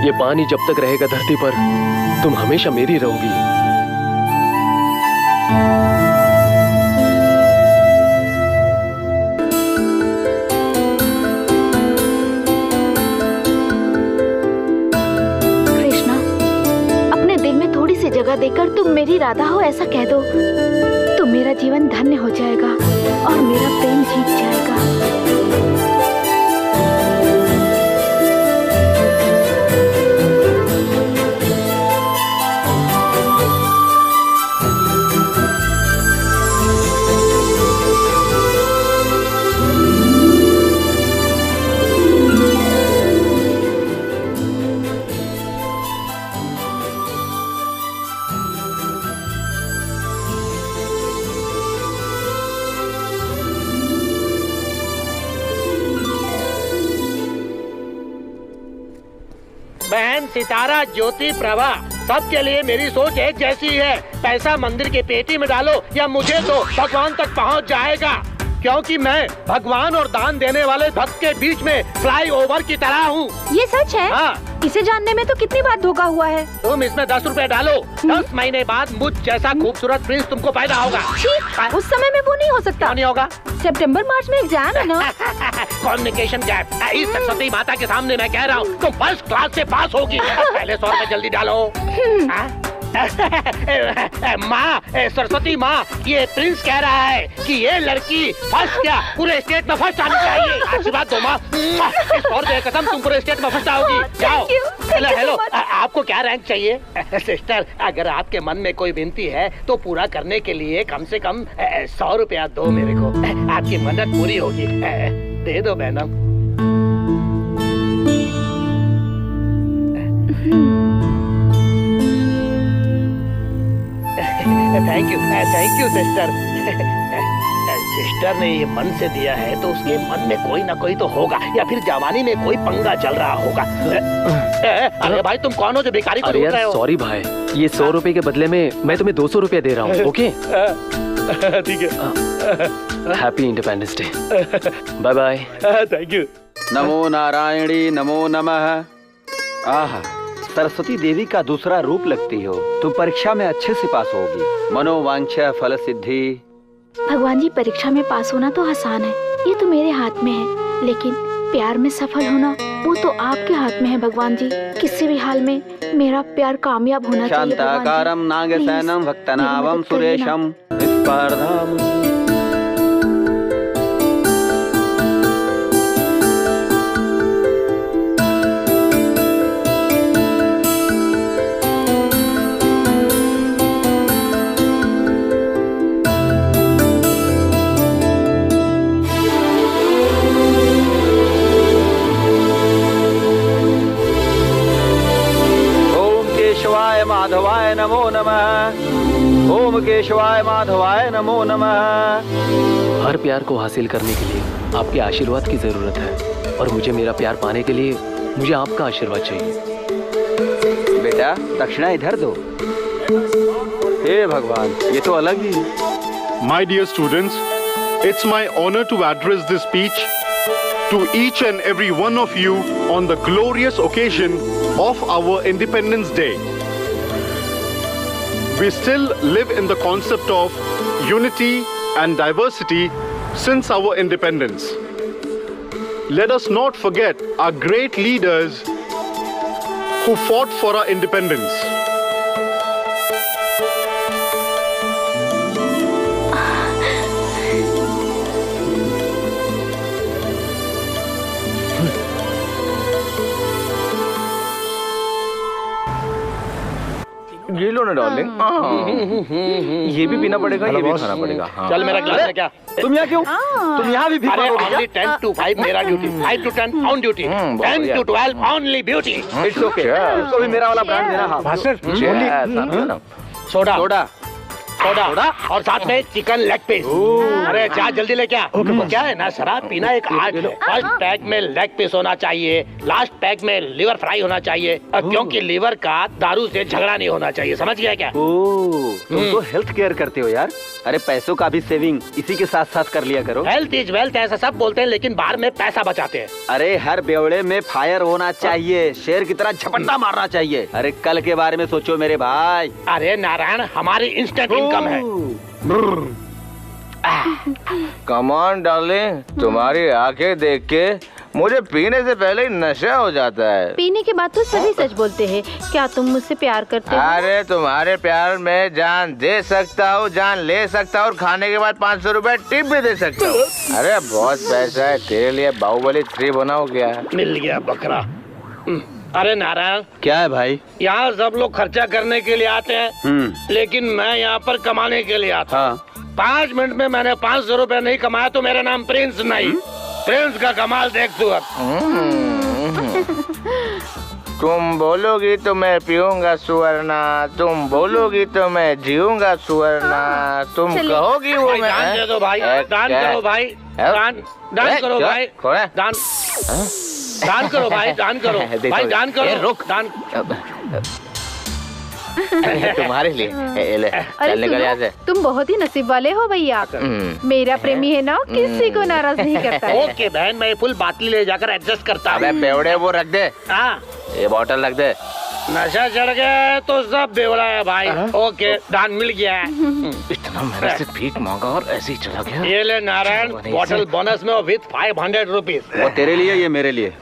Speaker 11: ये पानी जब तक रहेगा धरती पर, तुम हमेशा मेरी रहोगी।
Speaker 5: कृष्णा, अपने दिल में थोड़ी सी जगह देकर तुम मेरी राधा हो ऐसा कह दो तो मेरा जीवन धन्य हो जाएगा और मेरा प्रेम जीत जाएगा।
Speaker 2: बहन सितारा, ज्योति, प्रभा, सबके लिए मेरी सोच एक जैसी है। पैसा मंदिर की पेटी में डालो या मुझे दो, भगवान तक पहुंच जाएगा। क्योंकि मैं भगवान और दान देने वाले भक्त के बीच में फ्लाईओवर की तरह हूँ।
Speaker 15: ये सच है?
Speaker 2: हाँ।
Speaker 15: इसे जानने में तो कितनी बार धोखा हुआ है।
Speaker 2: तुम इसमें 10 रुपए डालो, 10 महीने बाद मुझ जैसा खूबसूरत प्रिंस तुमको पैदा होगा।
Speaker 15: उस समय में वो नहीं हो सकता।
Speaker 2: नहीं होगा?
Speaker 15: सितंबर मार्च में एग्जाम है ना।
Speaker 2: Communication gap. इस सरस्वती माता के सामने मैं कह रहा हूँ तुम फर्स्ट क्लास से पास होगी। पहले 100 रुपए जल्दी डालो। माँ, सरस्वती माँ, ये प्रिंस कह रहा है कि ये लड़की फर्स्ट क्या पूरे स्टेट में फर्स्ट आनी चाहिए। आशीर्वाद दो माँ, और कसम तुम पूरे स्टेट में फर्स्ट आओगी। जाओ। हेलो हेलो, आपको क्या रैंक चाहिए? सिस्टर, अगर आपके मन में कोई विनती है तो पूरा करने के लिए कम से कम 100 रुपया दो मेरे को। आपकी मन्नत पूरी होगी। दे दो बहनम। Thank you sister. सिस्टर ने ये मन से दिया है तो उसके मन में कोई ना कोई तो होगा, या फिर जवानी में कोई पंगा चल रहा होगा। अरे भाई तुम कौन हो जो भिखारी को लूट रहे हो?
Speaker 11: सॉरी भाई, ये 100 रुपए के बदले में मैं तुम्हें 200 रुपया दे रहा हूँ। ओके
Speaker 2: ठीक है।
Speaker 11: Happy independence day. Bye bye.
Speaker 2: Thank you.
Speaker 8: नमो नारायणी नमो नमः। आहा, सरस्वती देवी का दूसरा रूप लगती हो। तुम परीक्षा में अच्छे से पास होगी। मनोवांछा फल सिद्धि।
Speaker 5: भगवान जी, परीक्षा में पास होना तो आसान है, ये तो मेरे हाथ में है, लेकिन प्यार में सफल होना वो तो आपके हाथ में है भगवान जी। किसी भी हाल में मेरा प्यार कामयाब होना चाहिए।
Speaker 8: शांताकारं नागसेनं भक्तनाभं सुरेशं स्पर्धाम। माधवाय नमो नमः। ओम केशवाय माधवाय नमो नमः।
Speaker 11: हर प्यार को हासिल करने के लिए आपके आशीर्वाद की जरूरत है, और मुझे मेरा प्यार पाने के लिए मुझे आपका आशीर्वाद चाहिए।
Speaker 8: बेटा, दक्षिणा इधर दो। हे भगवान, ये तो अलग ही।
Speaker 12: My dear students, it's my honor to address this speech to each and every one of you on the glorious occasion of our Independence Day. We still live in the concept of unity and diversity since our independence. Let us not forget our great leaders who fought for our independence.
Speaker 4: ये लो ना darling. ये भी पीना पड़ेगा, ये भी खाना पड़ेगा।
Speaker 2: चल मेरा गिलास है क्या?
Speaker 8: तुम यहाँ क्यों? तुम यहाँ भी
Speaker 2: अरे only 10 to 5 मेरा duty, 5 to 10 on duty, 10 to 12 only beauty.
Speaker 8: It's okay. उसको भी मेरा वाला ब्रांड देना। हाँ
Speaker 2: मास्टर, सोडा सोडा सोडा और साथ में चिकन लेग पीस। अरे जा जल्दी ले क्या? क्या है ना, शराब पीना एक आर्ट है। फर्स्ट पैक में लेग पीस होना चाहिए, लास्ट पैक में लिवर फ्राई होना चाहिए, क्योंकि लिवर का दारू से झगड़ा नहीं होना चाहिए। समझ गया क्या?
Speaker 8: तुम तो हेल्थ केयर करते हो यार। अरे पैसों का भी सेविंग इसी के साथ साथ कर लिया करो।
Speaker 2: हेल्थ इज वेल्थ ऐसा सब बोलते हैं, लेकिन बाहर में पैसा बचाते हैं।
Speaker 8: अरे हर बेवड़े में फायर होना चाहिए, शेर की तरह झपट्टा मारना चाहिए। अरे कल के बारे में सोचो मेरे भाई।
Speaker 2: अरे नारायण, हमारी इंस्टेंट इनकम है।
Speaker 3: कम ऑन डार्लिंग, तुम्हारी आंखें देख के मुझे पीने से पहले ही नशा हो जाता है।
Speaker 5: पीने के बाद तो सभी सच बोलते हैं। क्या तुम मुझसे प्यार करते हो?
Speaker 3: अरे तुम्हारे प्यार में जान दे सकता हूँ, जान ले सकता हूँ, और खाने के बाद 500 रुपए टिप भी दे सकता हूँ। अरे बहुत पैसा है तेरे लिए, बाहुबली 3 बनाओ क्या?
Speaker 2: मिल गया बकरा। अरे नारायण,
Speaker 8: क्या है भाई?
Speaker 2: यहाँ सब लोग खर्चा करने के लिए आते हैं, लेकिन मैं यहाँ पर कमाने के लिए आता हूँ। 5 मिनट में मैंने 500 रुपए नहीं कमाया तो मेरा नाम प्रिंस नहीं। प्रिंस का कमाल देख तू अब।
Speaker 3: तुम बोलोगी तो मैं पीऊंगा सुवर्णा, तुम बोलोगी तो मैं जीऊंगा सुवर्णा, तुम कहोगी वो मैं।
Speaker 2: दान दे दो भाई, दान करो भाई, दान करो भाई, दान। दान करो भाई, दान करो भाई, दान करो।
Speaker 3: रुक,
Speaker 2: दान
Speaker 3: तुम्हारे लिए ले, चल निकल यहाँ से।
Speaker 15: तुम बहुत ही नसीब वाले हो भैया। मेरा प्रेमी है ना, किसी को नाराज नहीं करता है।
Speaker 2: ओके बहन, मैं फुल बाटली ले जाकर एडजस्ट करता हूँ।
Speaker 3: अबे बेवड़े वो रख दे, ये बॉटल रख दे।
Speaker 2: नशा चढ़ गया तो सब बेवड़ा है भाई। ओके, दान मिल गया है।
Speaker 3: इतना मेरे से भीख मांगा और ऐसे ही चला गया।
Speaker 2: ये ले नारायण, बॉटल बोनस में विथ 500 रुपीज।
Speaker 8: वो तेरे लिए, ये मेरे लिए।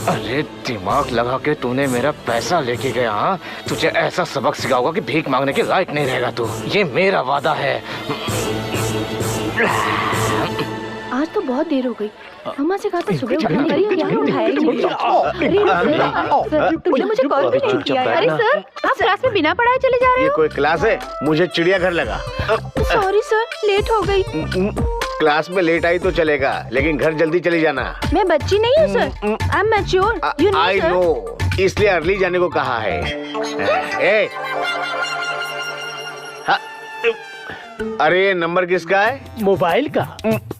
Speaker 3: अरे दिमाग लगा के तूने मेरा पैसा लेके गया। हाँ, तुझे ऐसा सबक सिखाऊंगा कि भीख मांगने के लायक नहीं रहेगा तू। ये मेरा वादा है।
Speaker 15: आज तो बहुत देर हो गई। अम्मा से कहा था सुबह उठाने के लिए, क्या उठाया ही नहीं। अरे तुमने मुझे कॉल भी नहीं किया। अरे सर, आप क्लास में बिना पढ़ाए चले जा रहे
Speaker 7: ये
Speaker 15: हो।
Speaker 7: कोई क्लास है? मुझे चिड़ियाघर लगा।
Speaker 15: सॉरी सर, लेट हो गई।
Speaker 7: क्लास में लेट आई तो चलेगा, लेकिन घर जल्दी चली जाना।
Speaker 15: मैं बच्ची नहीं हूँ sir, I am mature, you know
Speaker 7: I know, इसलिए अर्ली जाने को कहा है। ए, अरे ये नंबर किसका है?
Speaker 1: मोबाइल का।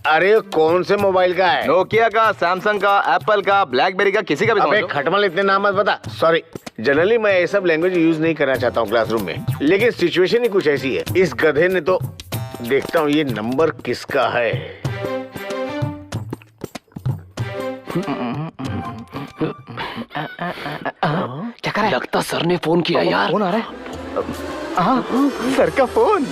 Speaker 7: अरे कौन से मोबाइल का है?
Speaker 3: नोकिया का, सैमसंग का, एप्पल का, ब्लैकबेरी का, किसी का भी।
Speaker 7: अबे खटमल, इतने नाम मत बता। सॉरी, जनरली मैं ये सब लैंग्वेज यूज नहीं करना चाहता हूँ क्लासरूम में, लेकिन सिचुएशन ही कुछ ऐसी है। इस गधे ने तो, देखता हूँ ये नंबर किसका है।
Speaker 11: क्या कर रहा है? लगता सर ने फोन किया यार।
Speaker 3: फोन आ रहा है।
Speaker 7: सर का फोन।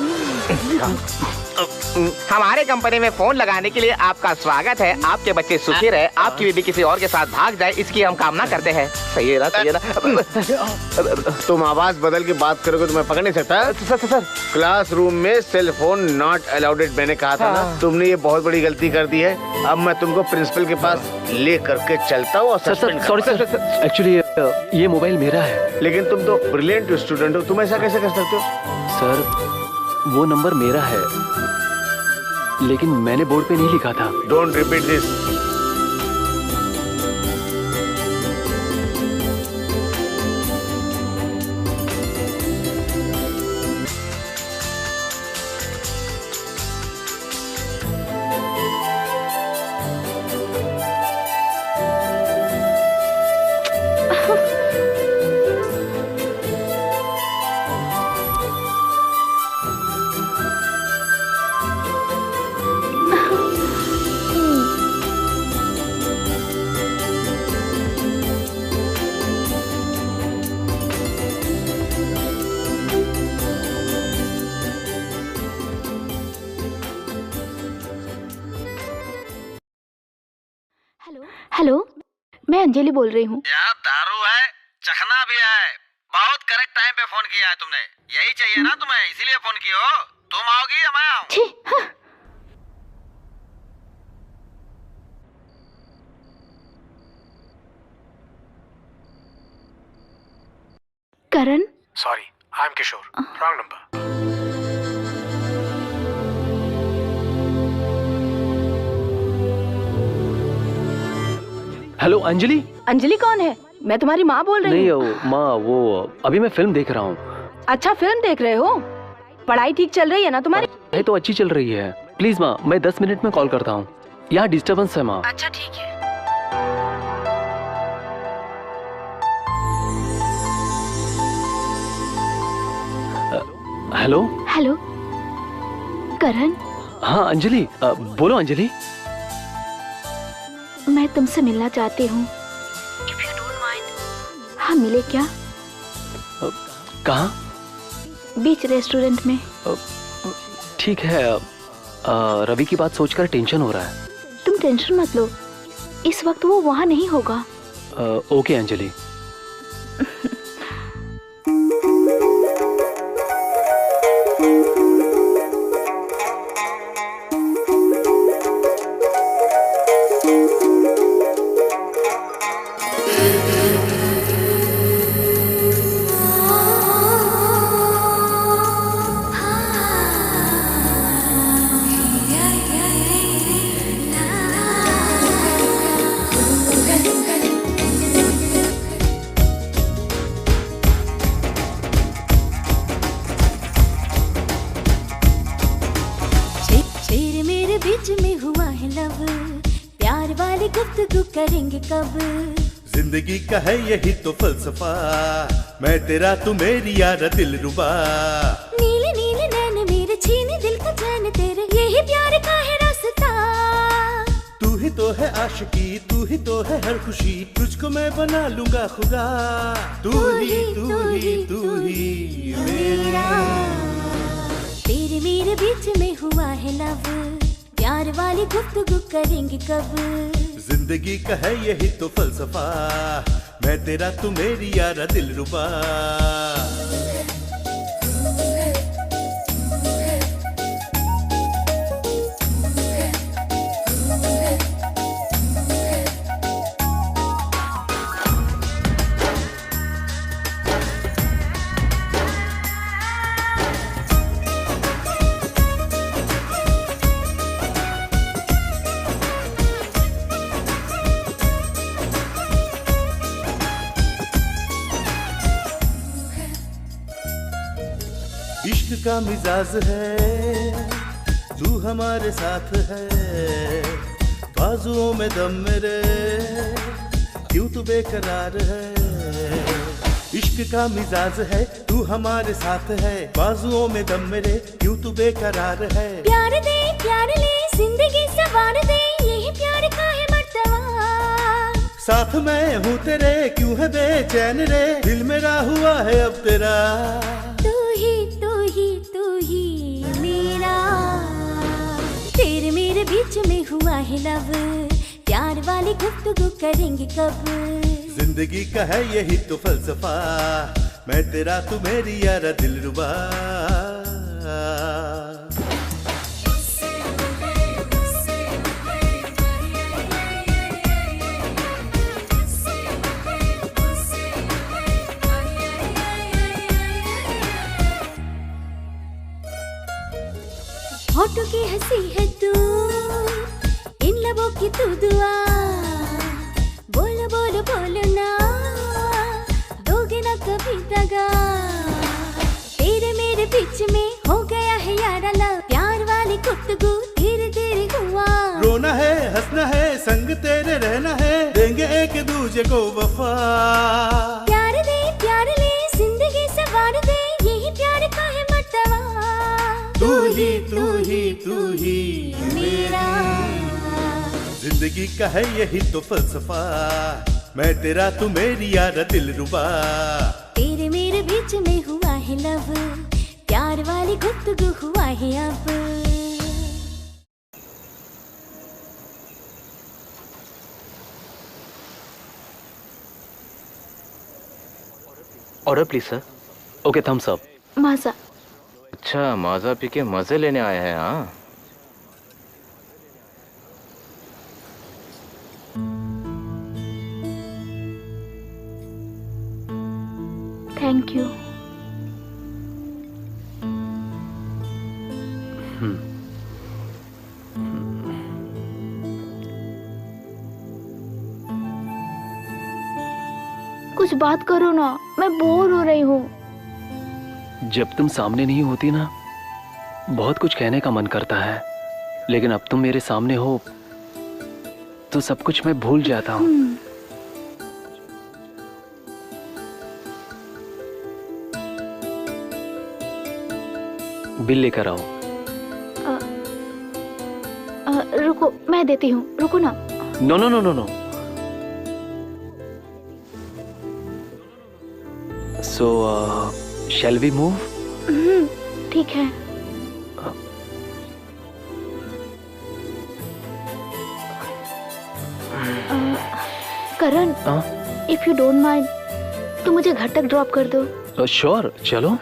Speaker 3: हमारे कंपनी में फोन लगाने के लिए आपका स्वागत है। आपके बच्चे सुखी रहे, आपकी बीवी किसी और के साथ भाग जाए, इसकी हम कामना करते हैं। सही है ना, सही है ना?
Speaker 7: तुम आवाज बदल के बात करोगे तो मैं पकड़ नहीं सकता। सर, क्लासरूम में सेल फोन नॉट अलाउडेड मैंने कहा था ना। तुमने ये बहुत बड़ी गलती कर दी है। अब मैं तुमको प्रिंसिपल के पास ले करके चलता हूँ।
Speaker 11: सॉरी सर, एक्चुअली ये मोबाइल मेरा है।
Speaker 7: लेकिन तुम तो ब्रिलियंट स्टूडेंट हो, तुम ऐसा कैसे कर सकते हो?
Speaker 11: सर, वो नंबर मेरा है, लेकिन मैंने बोर्ड पे नहीं लिखा था।
Speaker 7: Don't repeat this.
Speaker 15: हेलो, मैं अंजलि बोल रही हूँ।
Speaker 8: यहाँ दारू है, चखना भी है। बहुत करेक्ट टाइम पे फोन किया है तुमने। यही चाहिए ना तुम्हें, इसीलिए फोन किया हो। तुम आओगी या मैं आऊँ?
Speaker 15: छी, हाँ। Karan.
Speaker 16: Sorry, I am Kishore, wrong number.
Speaker 11: Hello Anjali.
Speaker 15: Anjali कौन है? मैं तुम्हारी माँ बोल रही हूँ।
Speaker 11: नहीं माँ, वो अभी मैं फिल्म देख रहा हूँ।
Speaker 15: अच्छा, फिल्म देख रहे हो? पढ़ाई ठीक चल रही है ना तुम्हारी?
Speaker 11: पढ़ाई तो अच्छी चल रही है। प्लीज माँ, मैं 10 मिनट में कॉल करता हूँ। यहाँ डिस्टर्बेंस है माँ।
Speaker 15: अच्छा ठीक है।
Speaker 11: हेलो।
Speaker 15: हेलो करण।
Speaker 11: हाँ अंजलि, बोलो अंजलि।
Speaker 15: मैं तुमसे मिलना चाहती हूँ। हाँ, मिले क्या?
Speaker 11: कहाँ?
Speaker 15: बीच रेस्टोरेंट में।
Speaker 11: ठीक है। रवि की बात सोचकर टेंशन हो रहा है।
Speaker 15: तुम टेंशन मत लो, इस वक्त वो वहाँ नहीं होगा।
Speaker 11: ओके अंजलि।
Speaker 5: करेंगे कब।
Speaker 14: जिंदगी का है यही तो फलसफा, मैं तेरा तू मेरी यार दिलरुबा।
Speaker 5: नीले नीले नैन मेरे छीने दिल का चैन तेरे, यही प्यार का है रास्ता।
Speaker 14: तू ही तो है आशिकी, तू ही तो है हर खुशी, तुझको मैं बना लूंगा खुदा। तू ही तू ही तू ही मेरा।
Speaker 5: तेरे मेरे बीच में हुआ है लव, प्यार वाली गुफ्तगू करेंगे कब।
Speaker 14: जिंदगी का है यही तो फलसफा, मैं तेरा तू मेरी यारा दिलरुबा। इश्क का मिजाज है, तू हमारे साथ है, बाजुओं में दम मेरे, क्यों तू बेकरार है। इश्क का मिजाज है, तू हमारे साथ है, बाजुओं में दम मेरे, क्यों तू बेकरार है।
Speaker 5: प्यार दे प्यार ले जिंदगी संवार दे, यही प्यार का है मर्तबा।
Speaker 14: साथ मैं हूँ तेरे, क्यों है बेचैन रे, दिल मेरा हुआ है अब तेरा।
Speaker 5: तू ही मेरा। तेरे मेरे बीच में हुआ है लव, प्यार वाली गुफ्तगू करेंगे कब।
Speaker 14: जिंदगी का है यही तो फलसफा, मैं तेरा तू मेरी यारा दिलरुबा।
Speaker 5: होठों की हंसी है तू, इन लबों की तू दुआ। बोलो बोलो बोलो ना, दोगे ना कभी दगा। तेरे मेरे बीच में हो गया है यारा लव, प्यार वाली गुफ्तगू धीरे धीरे हुआ।
Speaker 14: रोना है हंसना है, संग तेरे रहना है, देंगे एक दूजे को वफा।
Speaker 5: प्यार दे प्यार ले जिंदगी संवार दे, यही प्यार का है मर्तबा।
Speaker 14: तू ही मेरा। जिंदगी का है यही तो फलसफा, मैं तेरा तू मेरी यारा दिलरुबा।
Speaker 5: तेरे मेरे बीच में हुआ है लव, प्यार वाली गुफ्तगू हुआ है अब।
Speaker 11: Order please sir. Okay thumbs up.
Speaker 15: Maaza.
Speaker 4: अच्छा माजा पी के मजे लेने आए हैं। हाँ
Speaker 15: थैंक यू। कुछ बात करो ना, मैं बोर हो रही हूँ।
Speaker 11: जब तुम सामने नहीं होती ना, बहुत कुछ कहने का मन करता है, लेकिन अब तुम मेरे सामने हो तो सब कुछ मैं भूल जाता हूँ। बिल लेकर आओ।
Speaker 15: रुको मैं देती हूँ, रुको ना।
Speaker 11: No no no no no. So shall we move?
Speaker 15: ठीक है। Karan, if you don't mind तो मुझे घर तक ड्रॉप कर दो।
Speaker 11: श्योर, चलो।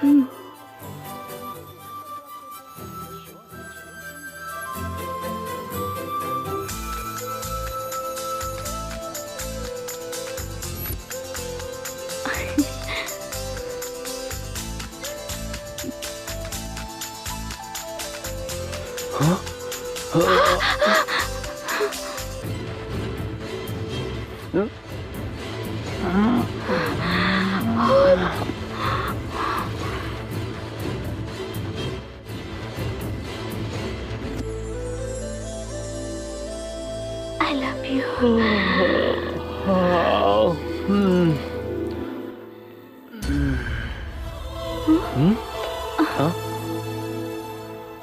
Speaker 15: I love you.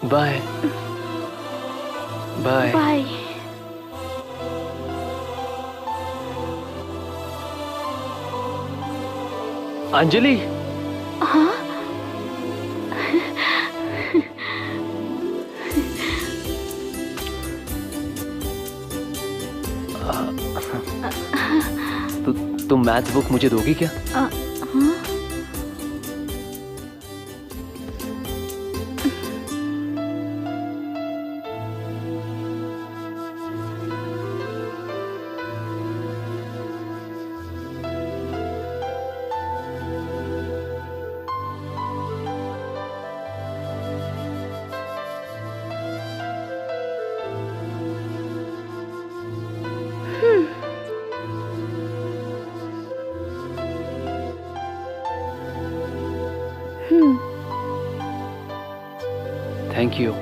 Speaker 11: Bye bye
Speaker 5: bye.
Speaker 11: Anjali.
Speaker 5: हाँ?
Speaker 11: तुम मैथ्स बुक मुझे दोगी क्या?
Speaker 5: हाँ?
Speaker 11: Thank you.
Speaker 3: अरे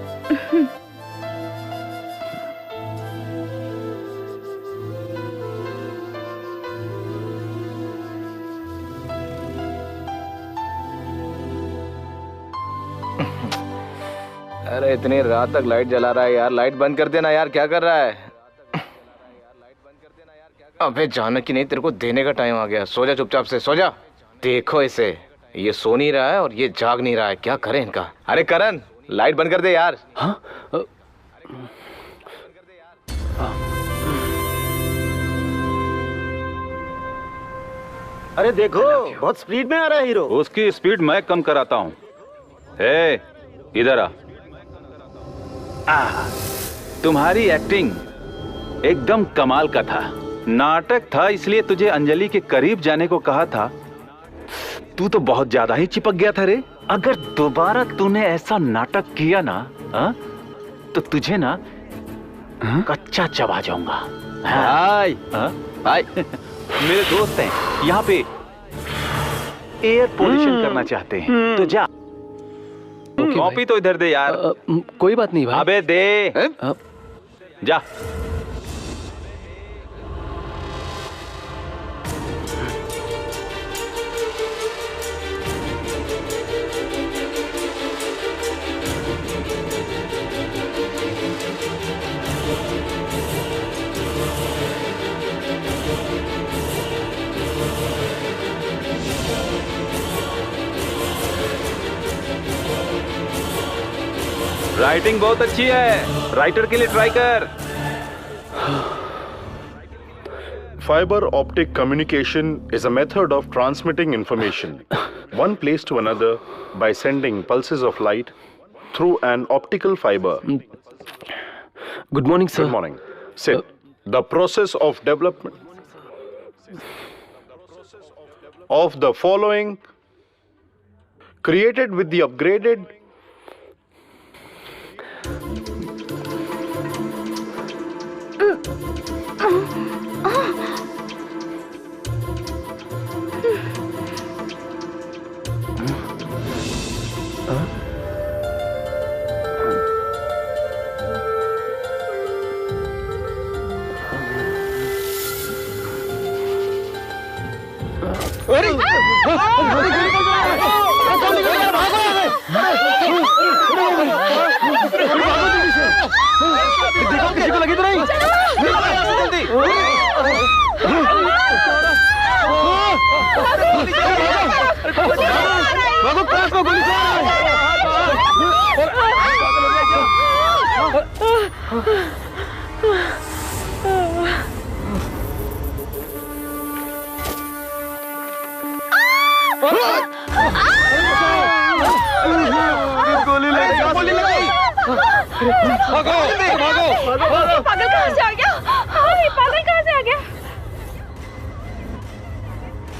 Speaker 3: इतनी रात तक लाइट जला रहा है यार, लाइट बंद कर देना यार, क्या कर रहा है? अबे जानकी नहीं, तेरे को देने का टाइम आ गया, सो जा चुपचाप से, सो जा। देखो इसे, ये सो नहीं रहा है और ये जाग नहीं रहा है, क्या करें इनका? अरे करण, लाइट बंद कर दे यार।
Speaker 11: हाँ?
Speaker 8: अरे देखो, बहुत स्पीड में आ रहा है हीरो।
Speaker 9: उसकी स्पीड मैं कम कराता हूँ। हे, इधर आ। तुम्हारी एक्टिंग एकदम कमाल का था। नाटक था इसलिए तुझे अंजलि के करीब जाने को कहा था। तू तो बहुत ज्यादा ही चिपक गया था रे। अगर दोबारा तूने ऐसा नाटक किया ना, तो तुझे ना कच्चा चबा जाऊंगा।
Speaker 8: हाय
Speaker 9: हाय। मेरे दोस्त हैं यहाँ पे, एयर पोल्यूशन करना चाहते हैं, तो जा। कॉपी तो इधर दे यार।
Speaker 11: कोई बात नहीं भाई।
Speaker 9: अबे दे। जा। राइटिंग बहुत अच्छी है, राइटर के लिए ट्राई कर।
Speaker 12: Fiber optic communication is a method of transmitting information one place to another by sending pulses of light through an optical fiber.
Speaker 11: Good morning, sir.
Speaker 12: Good morning. Sit. The process of development of the following created with the upgraded
Speaker 1: किसी को लगी तो नहीं? भागो, पास में गोली चला। गोली लगी, गोली लगी। भागो, भागो।
Speaker 15: पागल कहाँ से आ गया? अरे पागल कहाँ से आ गया?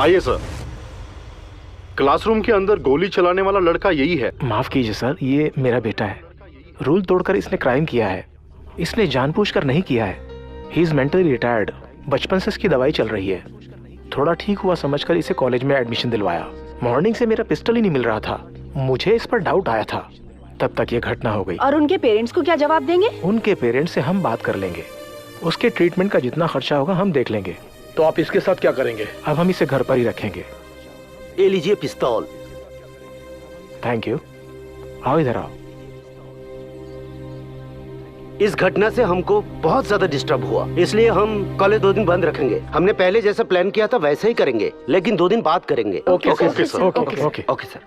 Speaker 12: आइए सर। क्लासरूम के अंदर गोली चलाने वाला लड़का यही है।
Speaker 16: माफ कीजिए सर, ये मेरा बेटा है। रूल तोड़कर इसने क्राइम किया है। इसने जानबूझकर नहीं किया है। He is mentally retired. बचपन से इसकी दवाई चल रही है। थोड़ा ठीक हुआ समझकर इसे कॉलेज में एडमिशन दिलवाया। मॉर्निंग से मेरा पिस्टल ही नहीं मिल रहा था। मुझे इस पर डाउट आया था, तब तक ये घटना हो गई।
Speaker 15: और उनके पेरेंट्स को क्या जवाब देंगे?
Speaker 16: उनके पेरेंट्स से हम बात कर लेंगे। उसके ट्रीटमेंट का जितना खर्चा होगा हम देख लेंगे।
Speaker 1: तो आप इसके साथ क्या करेंगे?
Speaker 16: अब हम इसे घर पर ही रखेंगे।
Speaker 1: ये लीजिए पिस्तौल।
Speaker 16: Thank you. आओ इधर आओ।
Speaker 1: इस घटना से हमको बहुत ज्यादा डिस्टर्ब हुआ, इसलिए हम कॉलेज 2 दिन बंद रखेंगे। हमने पहले जैसा प्लान किया था वैसे ही करेंगे, लेकिन 2 दिन बाद करेंगे।
Speaker 16: Okay sir.
Speaker 1: Okay sir.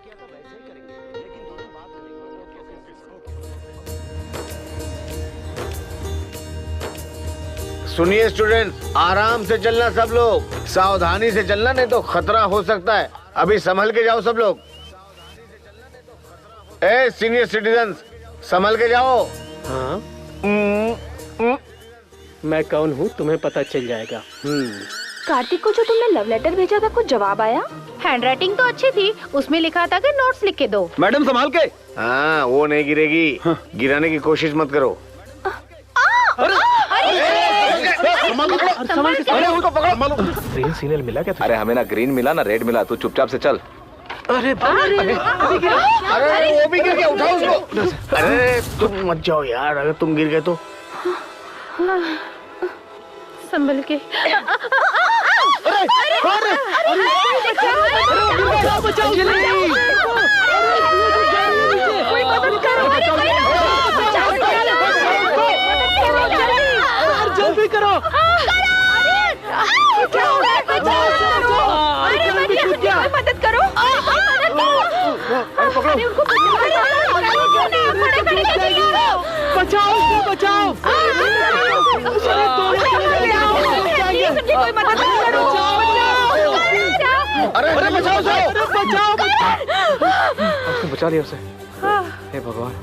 Speaker 7: सुनिए स्टूडेंट्स, आराम से चलना सब लोग, सावधानी से चलना, नहीं तो खतरा हो सकता है। अभी संभल के जाओ सब लोग। ए सीनियर सिटीजन्स, संभल के जाओ।
Speaker 1: हाँ। मैं कौन हूँ तुम्हें पता चल जाएगा।
Speaker 15: कार्तिक को जो तुमने लव लेटर भेजा था, कुछ जवाब आया? हैंडराइटिंग तो अच्छी थी, उसमें लिखा था कि नोट्स लिख के दो।
Speaker 7: मैडम संभाल के। हाँ, वो नहीं गिरेगी। गिराने की कोशिश मत करो।
Speaker 16: ग्रीन सिग्नल मिला क्या?
Speaker 4: अरे हमें ना ग्रीन मिला ना रेड मिला, तू चुपचाप से चल।
Speaker 7: अरे वो भी गिर गया, उठाओ उसको। अरे तुम मत जाओ यार, अगर तुम गिर गए तो।
Speaker 15: संभल के।
Speaker 1: जल्दी करो।
Speaker 15: मदद करो।
Speaker 1: बचाओ, बचाओ।
Speaker 15: कोई मदद करो।
Speaker 7: अरे बचाओ,
Speaker 1: बचाओ।
Speaker 16: बचा लिया उसे। हे भगवान।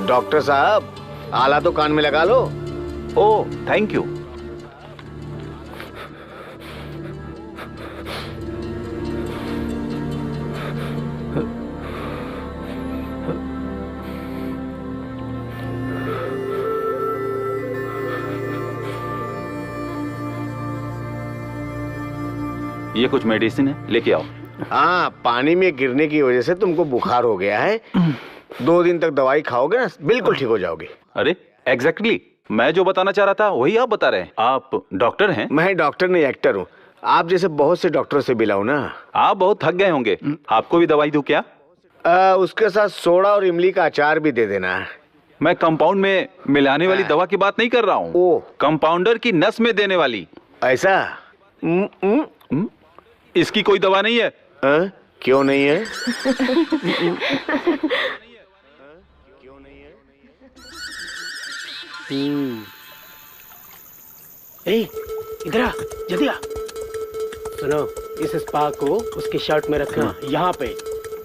Speaker 7: डॉक्टर साहब, आला तो कान में लगा लो।
Speaker 9: Oh thank you. ये कुछ मेडिसिन है, लेके आओ।
Speaker 7: हाँ, पानी में गिरने की वजह से तुमको बुखार हो गया है। 2 दिन तक दवाई खाओगे ना, बिल्कुल ठीक हो जाओगे।
Speaker 9: अरे एग्जैक्टली, मैं जो बताना चाह रहा था वही आप बता रहे हैं। आप डॉक्टर हैं?
Speaker 7: मैं डॉक्टर नहीं, एक्टर हूँ। आप जैसे बहुत से डॉक्टरों से मिला हूं ना।
Speaker 9: आप बहुत थक गए होंगे, आपको भी दवाई दूं क्या?
Speaker 7: उसके साथ सोडा और इमली का अचार भी दे देना।
Speaker 9: मैं कंपाउंड में मिलाने वाली दवा की बात नहीं कर रहा हूँ, कंपाउंडर की नस में देने वाली।
Speaker 7: ऐसा?
Speaker 9: इसकी कोई दवा नहीं है?
Speaker 7: क्यों नहीं है?
Speaker 1: इधर आ, जल्दी आ। सुनो, इस स्पा को उसकी शर्ट में रखना, यहाँ पे,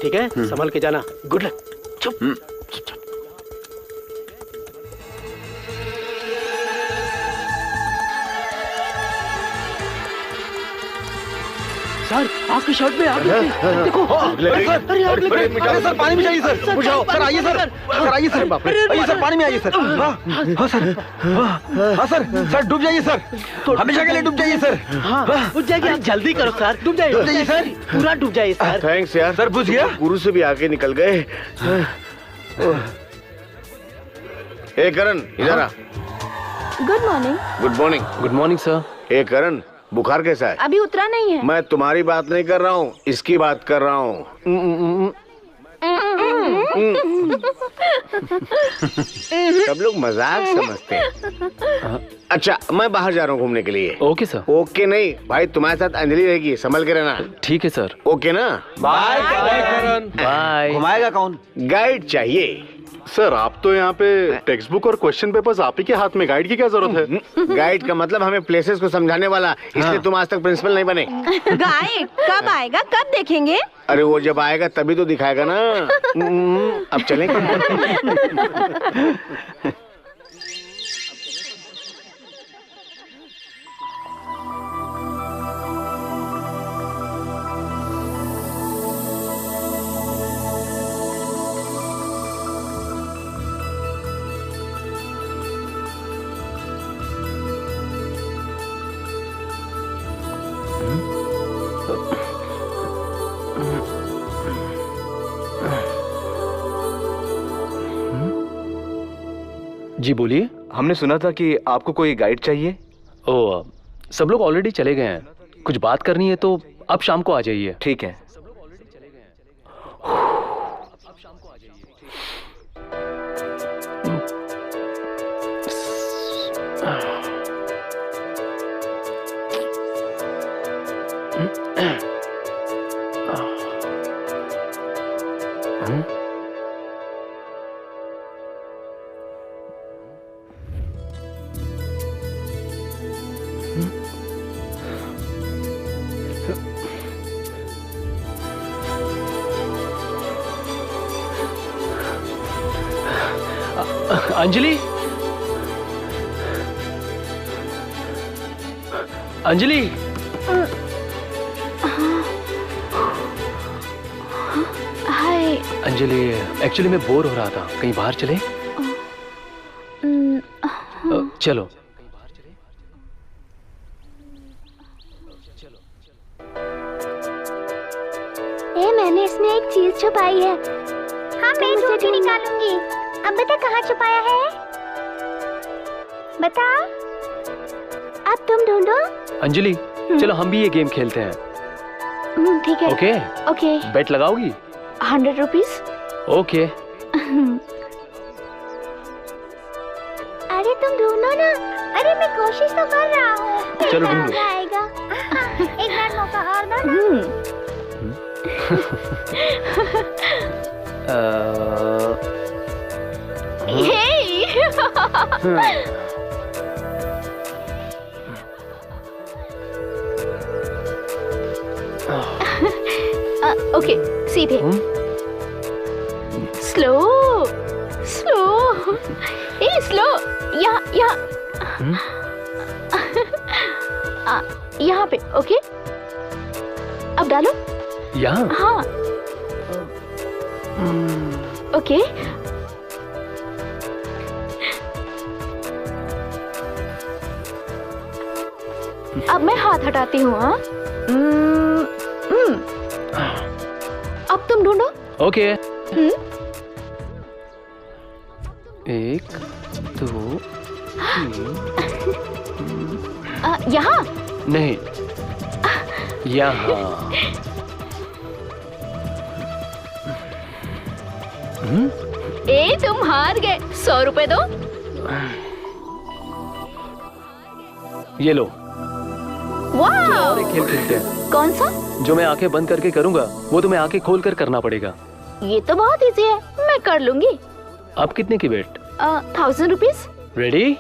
Speaker 1: ठीक है? संभल के जाना। Good luck. चुप। सर, आपकी शर्ट में आग लगी। देखो।
Speaker 8: अरे सर, पानी में जाइए सर। बुझाओ सर, आइए सर। सर आइए सर, आइए सर, पानी में आइए सर। हाँ सर, हाँ सर, सर डूब जाइए सर, हमेशा के लिए डूब जाइए सर।
Speaker 1: हाँ, डूब जाइए। आप जल्दी करो सर, डूब जाइए सर, पूरा डूब जाइए सर।
Speaker 7: थैंक्स यार
Speaker 8: सर, बुझ गया।
Speaker 7: गुरु से भी आगे निकल गए। ए करण, इधर आ।
Speaker 15: Good morning.
Speaker 7: Good morning.
Speaker 11: Good morning sir.
Speaker 7: ए करण, बुखार कैसा है?
Speaker 15: अभी उतरा नहीं है।
Speaker 7: मैं तुम्हारी बात नहीं कर रहा हूँ, इसकी बात कर रहा हूँ। सब लोग मजाक समझते हैं। अच्छा, मैं बाहर जा रहा हूँ घूमने के लिए।
Speaker 11: Okay sir.
Speaker 7: ओके नहीं भाई, तुम्हारे साथ अंजलि रहेगी, संभल के रहना।
Speaker 11: ठीक है सर।
Speaker 7: ओके ना?
Speaker 8: बाय करण।
Speaker 11: बाय।
Speaker 8: घुमाएगा कौन?
Speaker 7: गाइड चाहिए।
Speaker 12: सर, आप तो यहाँ पे टेक्स्ट बुक और क्वेश्चन पेपर्स आप ही के हाथ में, गाइड की क्या जरूरत है?
Speaker 7: गाइड का मतलब हमें प्लेसेस को समझाने वाला, इसलिए तुम आज तक प्रिंसिपल नहीं बने।
Speaker 15: गाइड कब आएगा, कब देखेंगे?
Speaker 7: अरे वो जब आएगा तभी तो दिखाएगा ना। अब चलें क्या?
Speaker 11: जी बोलिए।
Speaker 4: हमने सुना था कि आपको कोई गाइड चाहिए।
Speaker 11: ओ, सब लोग ऑलरेडी चले गए हैं। कुछ बात करनी है तो अब शाम को आ जाइए।
Speaker 4: ठीक है।
Speaker 11: अंजलि, अंजलि।
Speaker 15: हाय।
Speaker 11: अंजलि, एक्चुअली मैं बोर हो रहा था, कहीं बाहर चले? चलो।
Speaker 17: मैंने इसमें एक चीज छुपाई है। हाँ, मैं ढूंढ के निकालूंगी। अब बता कहाँ छुपाया है? बता। अब तुम ढूंढो।
Speaker 11: अंजलि, चलो हम भी ये गेम खेलते हैं।
Speaker 15: ठीक है।
Speaker 11: ओके?
Speaker 15: ओके।
Speaker 11: बेट लगाओगी?
Speaker 15: 100 रुपीज।
Speaker 11: ओके।
Speaker 17: अरे तुम ढूंढो ना। अरे मैं कोशिश तो कर रहा हूँ।
Speaker 11: चलो ढूंढो।
Speaker 17: आएगा। एक बार मौका और दो ना।
Speaker 15: ओके, सीधे। Slow slow. A slow. यहाँ यहाँ पे। ओके, अब डालो।
Speaker 11: यहाँ?
Speaker 15: हाँ। ओके। अब मैं हाथ हटाती हूँ। हाँ, अब तुम ढूंढो।
Speaker 11: ओके। 1 2 3।
Speaker 15: यहाँ
Speaker 11: नहीं, यहाँ।
Speaker 15: ए तुम हार गए। 100 रुपए दो।
Speaker 11: ये लो।
Speaker 15: वाह!
Speaker 11: और एक खेल खेलते हैं।
Speaker 15: कौन सा?
Speaker 11: जो मैं आंखें बंद करके करूंगा वो तुम्हें आंखें खोल कर करना पड़ेगा।
Speaker 15: ये तो बहुत इजी है, मैं कर लूंगी।
Speaker 11: अब कितने की बेट?
Speaker 15: 1000 रुपीज।
Speaker 11: रेडी?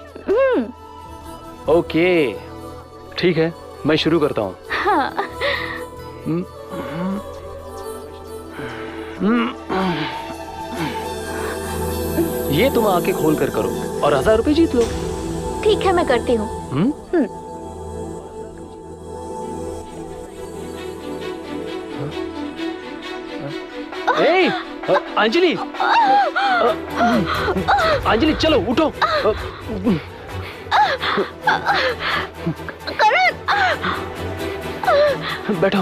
Speaker 11: ओके, ठीक है, मैं शुरू करता हूँ।
Speaker 15: हाँ।
Speaker 11: ये तुम आंखें खोल कर करो और 1000 रुपए जीत लो।
Speaker 15: ठीक है, मैं करती हूँ।
Speaker 11: अंजलि, अंजलि चलो उठो।
Speaker 15: करण,
Speaker 11: बैठो।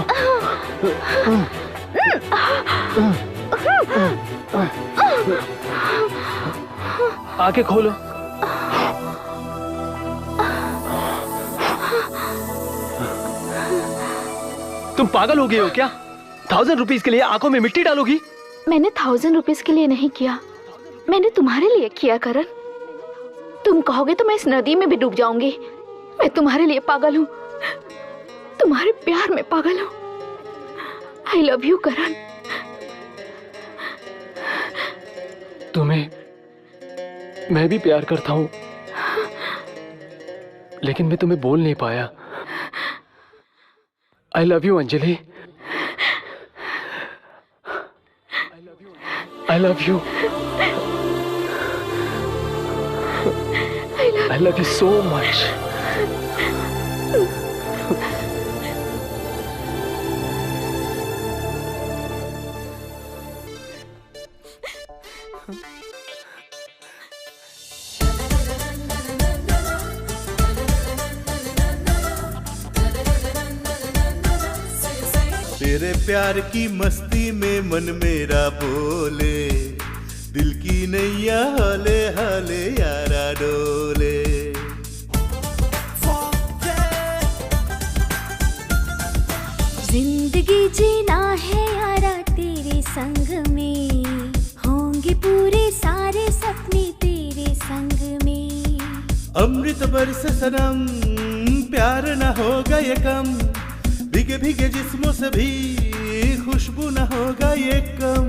Speaker 11: आंखें खोलो। तुम पागल हो गए हो क्या? 1000 रुपीज के लिए आंखों में मिट्टी डालोगी?
Speaker 15: मैंने 1000 रुपीज के लिए नहीं किया, मैंने तुम्हारे लिए किया करण। तुम कहोगे तो मैं इस नदी में भी डूब जाऊंगी। मैं तुम्हारे लिए पागल हूँ, तुम्हारे प्यार में पागल हूँ। आई लव यू करण।
Speaker 11: तुम्हें मैं भी प्यार करता हूँ, लेकिन मैं तुम्हें बोल नहीं पाया। I love you Anjali. I love you. I love you so much.
Speaker 14: तेरे प्यार की मस्ती में मन मेरा बोले, दिल की नैया हाले हाले यारा डोले।
Speaker 5: जिंदगी जीना है यारा तेरे संग में, होंगे पूरे सारे सपने तेरे संग में।
Speaker 14: अमृत बरसे सनम, प्यार न होगा ये कम, भीगे भीगे जिस्मों से भी खुशबू न होगा ये कम।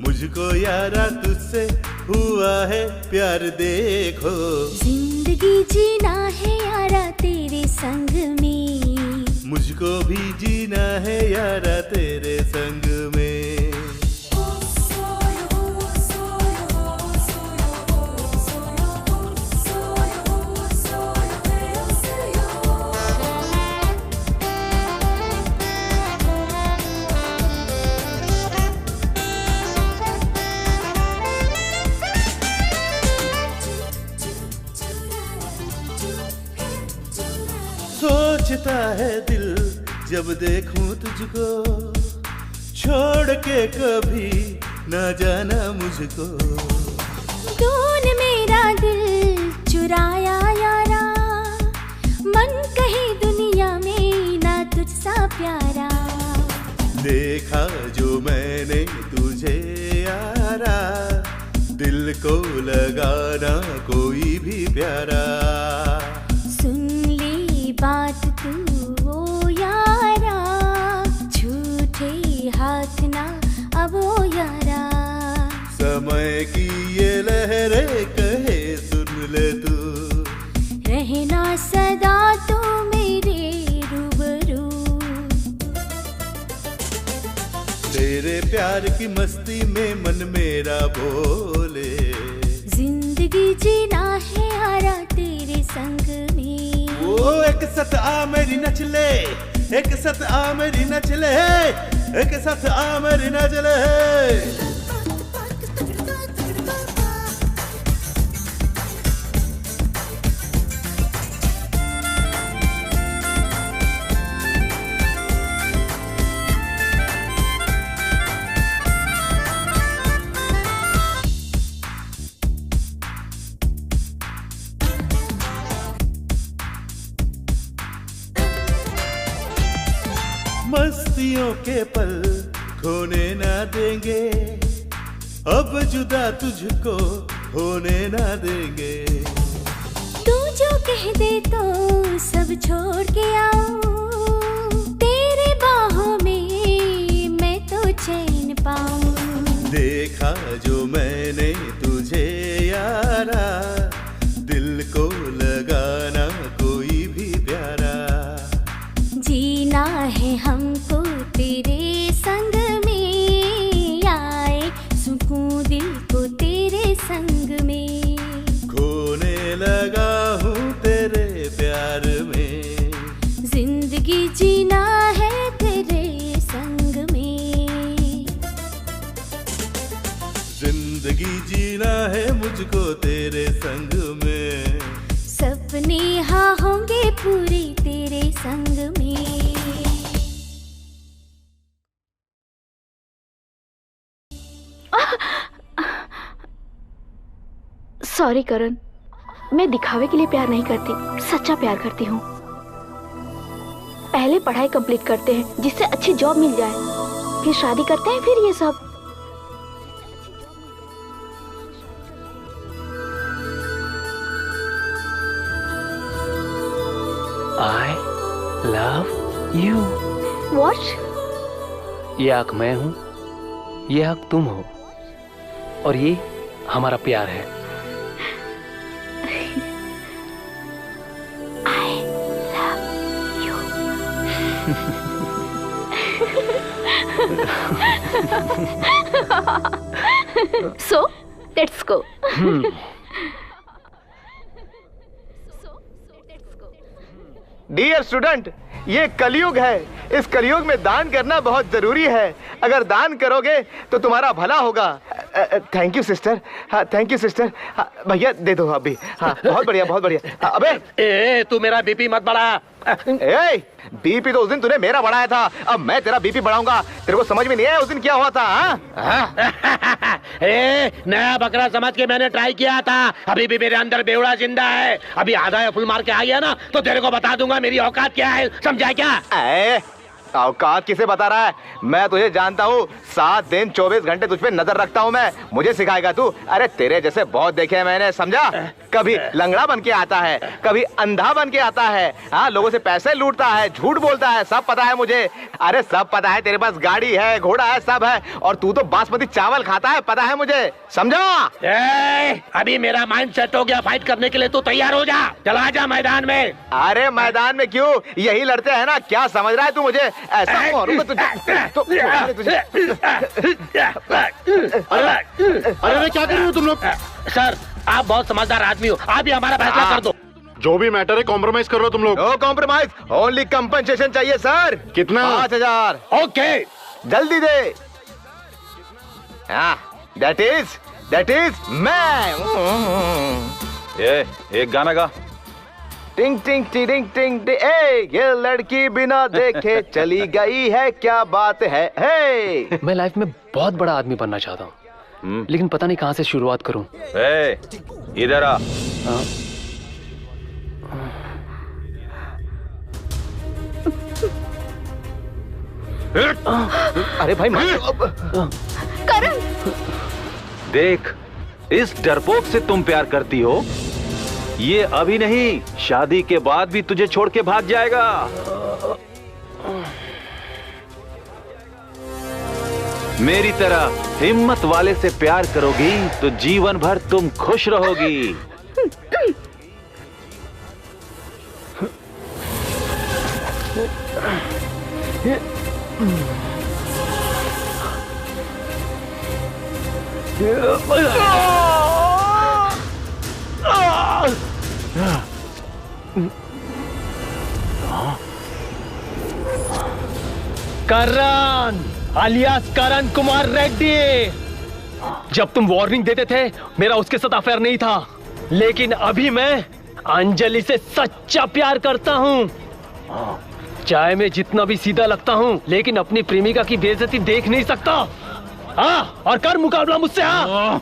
Speaker 14: मुझको यारा तुझसे हुआ है प्यार देखो।
Speaker 5: जिंदगी जीना है यारा तेरे संग में,
Speaker 14: मुझको भी जीना है यारा तेरे संग में। सोचता है दिल जब देखूं तुझको, छोड़ के कभी न जाना मुझको।
Speaker 5: तूने मेरा दिल चुराया यारा, मन कहीं दुनिया में ना तुझसा प्यारा।
Speaker 14: देखा जो मैंने तुझे यारा, दिल को लगाना कोई भी प्यारा।
Speaker 5: सुन ली बात तू ओ यारा, झूठे हाथ ना अब ओ यारा।
Speaker 14: समय की ये लहरें कहे सुन ले तू,
Speaker 5: रहना सदा तू मेरे रूबरू।
Speaker 14: तेरे प्यार की मस्ती में मन मेरा बोले।
Speaker 5: जिंदगी जीना है यारा तेरे संग में।
Speaker 14: ओ एक साथ आ मेरी नचले, एक साथ आ मेरी नचले, एक साथ आ मेरी नचले। मस्तियों के पल खोने ना देंगे, अब जुदा तुझको होने ना देंगे।
Speaker 5: तू जो कह दे तो सब छोड़ के आऊं, तेरे बाहों में मैं तो चैन पाऊं।
Speaker 14: देखा जो मैंने तुझे यारा, दिल को लगाना कोई भी प्यारा।
Speaker 5: जीना है हमको तेरे संग में, आए सुकून दिल को तेरे संग में।
Speaker 14: खोने लगा हूँ तेरे प्यार में,
Speaker 5: जिंदगी जीना है तेरे संग में।
Speaker 14: जिंदगी जीना है मुझको तेरे संग में।
Speaker 5: सपने हाँ होंगे पूरे तेरे संग में।
Speaker 15: सॉरी करण, मैं दिखावे के लिए प्यार नहीं करती, सच्चा प्यार करती हूँ। पहले पढ़ाई कंप्लीट करते हैं जिससे अच्छी जॉब मिल जाए, फिर शादी करते हैं, फिर ये सब।
Speaker 11: I love you।
Speaker 15: What?
Speaker 11: ये आँख मैं हूँ, ये आँख तुम हो, और ये हमारा प्यार है।
Speaker 15: I love you। So, let's go।
Speaker 3: Dear student, ये कलयुग है। इस कलयुग में दान करना बहुत जरूरी है। अगर दान करोगे तो तुम्हारा भला होगा। Thank you sister. हाँ थैंक यू सिस्टर। भैया दे दो अभी। हाँ बहुत बढ़िया बहुत बढ़िया। अबे
Speaker 2: तू मेरा बीपी मत बढ़ा।
Speaker 3: बीपी तो उस दिन तूने मेरा बढ़ाया था, अब मैं तेरा बीपी बढ़ाऊंगा। तेरे को समझ में नहीं आया उस दिन क्या हुआ था?
Speaker 2: नया बकरा समझ के मैंने ट्राई किया था। अभी भी मेरे अंदर बेवड़ा जिंदा है। अभी आधा या फुल मार के आ गया ना तो तेरे को बता दूंगा मेरी औकात क्या है। समझा क्या?
Speaker 3: औकात किसे बता रहा है? मैं तुझे जानता हूँ। 7 दिन 24 घंटे तुझ पे नजर रखता हूँ मैं। मुझे सिखाएगा तू? अरे तेरे जैसे बहुत देखे हैं मैंने, समझा? कभी लंगड़ा बन के आता है, कभी अंधा बन के आता है। हाँ लोगों से पैसे लूटता है, झूठ बोलता है, सब पता है मुझे। अरे सब पता है। तेरे पास गाड़ी है, घोड़ा है, सब है, और तू तो बासमती चावल खाता है, पता है मुझे। समझा?
Speaker 2: अभी मेरा माइंड सेट हो गया फाइट करने के लिए। तू तैयार हो जा, चला जा मैदान में।
Speaker 3: अरे मैदान में क्यों? यही लड़ते हैं ना। क्या समझ रहा है तू मुझे? ऐसा मारूंगा तुझे।
Speaker 12: अरे क्या कर रहे हो तुम लोग?
Speaker 2: सर आप बहुत समझदार आदमी हो, आप ही हमारा फैसला कर दो।
Speaker 12: जो भी मैटर है कॉम्प्रोमाइज कर रहे हो तुम लोग।
Speaker 3: नो कॉम्प्रोमाइज, ओनली कंपनसेशन चाहिए सर।
Speaker 12: कितना?
Speaker 3: 5000।
Speaker 2: ओके
Speaker 3: जल्दी दे। दैट इज मैं।
Speaker 9: एक गाना गा।
Speaker 3: टिंग टिंग टिंग टिंग ये लड़की बिना देखे चली गई है, क्या बात है।
Speaker 11: मैं लाइफ में बहुत बड़ा आदमी बनना चाहता हूँ, लेकिन पता नहीं कहाँ से शुरुआत करूँ।
Speaker 9: इधर आ।
Speaker 3: अरे भाई
Speaker 15: करण,
Speaker 9: देख इस डरपोक से तुम प्यार करती हो। ये अभी नहीं, शादी के बाद भी तुझे छोड़ के भाग जाएगा। मेरी तरह हिम्मत वाले से प्यार करोगी तो जीवन भर तुम खुश रहोगी।
Speaker 11: करण alias करण कुमार रेड्डी। जब तुम वार्निंग देते थे मेरा उसके साथ अफेयर नहीं था, लेकिन अभी मैं अंजलि से सच्चा प्यार करता हूँ। चाहे मैं जितना भी सीधा लगता हूँ, लेकिन अपनी प्रेमिका की बेइज्जती देख नहीं सकता। हाँ, और कर मुकाबला मुझसे। हाँ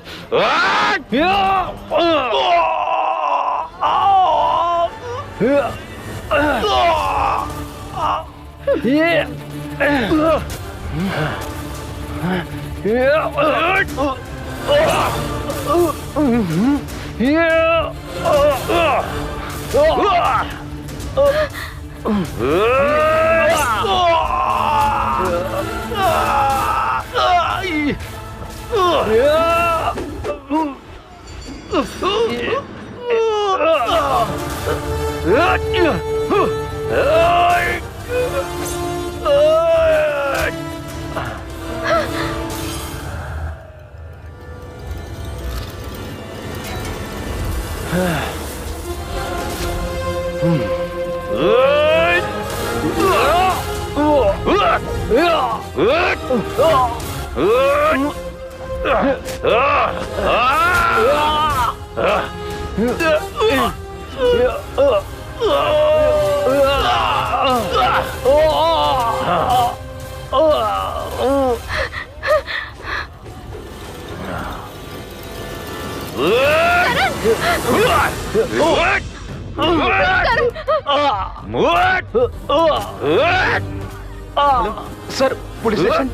Speaker 16: सर, पुलिस स्टेशन।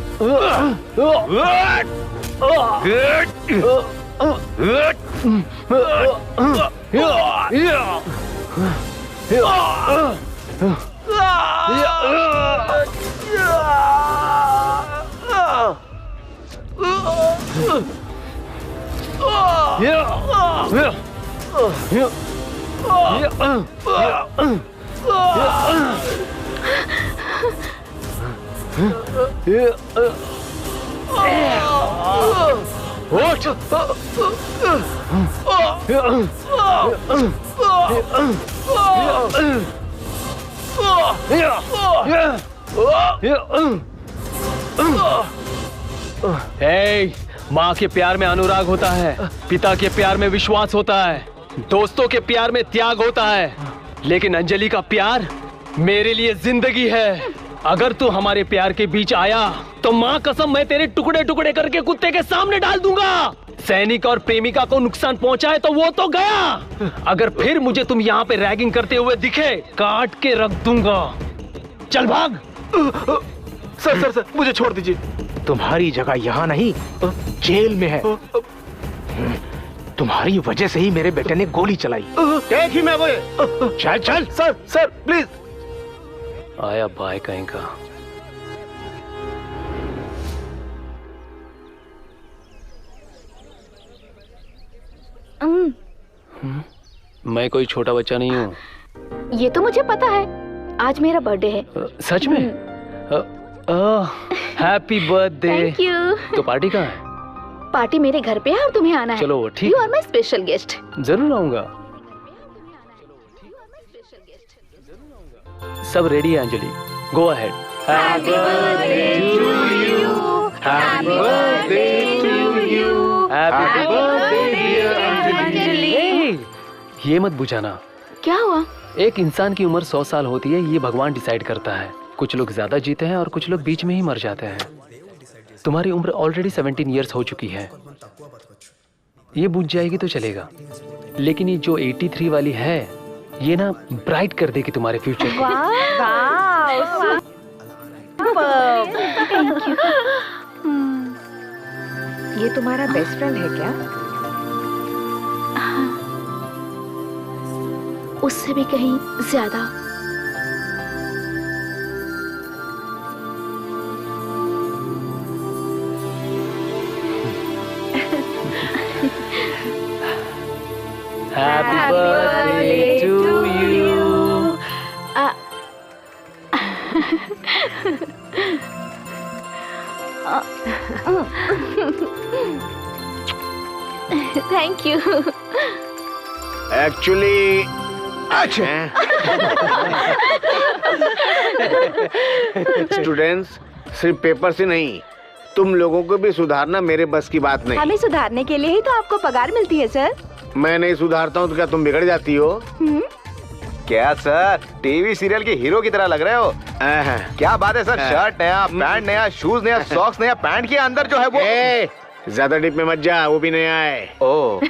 Speaker 11: माँ के प्यार में अनुराग होता है, पिता के प्यार में विश्वास होता है, दोस्तों के प्यार में त्याग होता है, लेकिन अंजलि का प्यार मेरे लिए जिंदगी है। अगर तू हमारे प्यार के बीच आया तो माँ कसम मैं तेरे टुकड़े टुकड़े करके कुत्ते के सामने डाल दूंगा। सैनिक और प्रेमिका को नुकसान पहुंचाए तो वो तो गया, अगर फिर मुझे तुम यहाँ पे रैगिंग करते हुए दिखे काट के रख दूंगा। चल भाग।
Speaker 16: सर सर सर मुझे छोड़ दीजिए। तुम्हारी जगह यहाँ नहीं जेल में है। तुम्हारी वजह से ही मेरे बेटे ने गोली चलाई।
Speaker 7: देख ही मैं बोले।
Speaker 16: चल चल। Sir sir please.
Speaker 11: आया भाई कहीं का। मैं कोई छोटा बच्चा नहीं हूँ।
Speaker 15: ये तो मुझे पता है, आज मेरा बर्थडे है।
Speaker 11: सच में? Happy birthday.
Speaker 15: Thank you.
Speaker 11: तो पार्टी कहाँ है?
Speaker 15: पार्टी मेरे घर पे है और तुम्हें आना है।
Speaker 11: चलो ठीक।
Speaker 15: You are my special guest.
Speaker 11: जरूर आऊंगा। सब रेडी है Anjali, go ahead.
Speaker 5: Happy birthday to you, happy birthday to you,
Speaker 11: happy
Speaker 5: birthday dear Anjali.
Speaker 11: ये मत बुझाना।
Speaker 15: क्या हुआ?
Speaker 11: एक इंसान की उम्र 100 साल होती है, ये भगवान डिसाइड करता है। कुछ लोग ज्यादा जीते हैं और कुछ लोग बीच में ही मर जाते हैं। तुम्हारी उम्र ऑलरेडी 17 इयर्स हो चुकी है, ये बुझ जाएगी तो चलेगा, लेकिन ये जो 83 वाली है ये ना ब्राइट कर देगी तुम्हारे फ्यूचर को।
Speaker 6: Thank you. ये तुम्हारा बेस्ट फ्रेंड है क्या?
Speaker 15: उससे भी कहीं ज्यादा।
Speaker 11: Happy birthday to you.
Speaker 15: Thank you.
Speaker 7: Actually, students, सिर्फ पेपर से नहीं, तुम लोगों को भी सुधारना मेरे बस की बात नहीं।
Speaker 15: हमें सुधारने के लिए ही तो आपको पगार मिलती है सर।
Speaker 7: मैं नहीं सुधारता हूँ तो क्या तुम बिगड़ जाती हो?
Speaker 3: क्या सर, टीवी सीरियल के हीरो की तरह लग रहे हो? क्या बात है सर, शर्ट नया, पैंट नया, शूज नया, सॉक्स नया, पैंट के अंदर जो है वो।
Speaker 7: ज्यादा डीप में मत जा, वो भी नया है।
Speaker 3: ओह।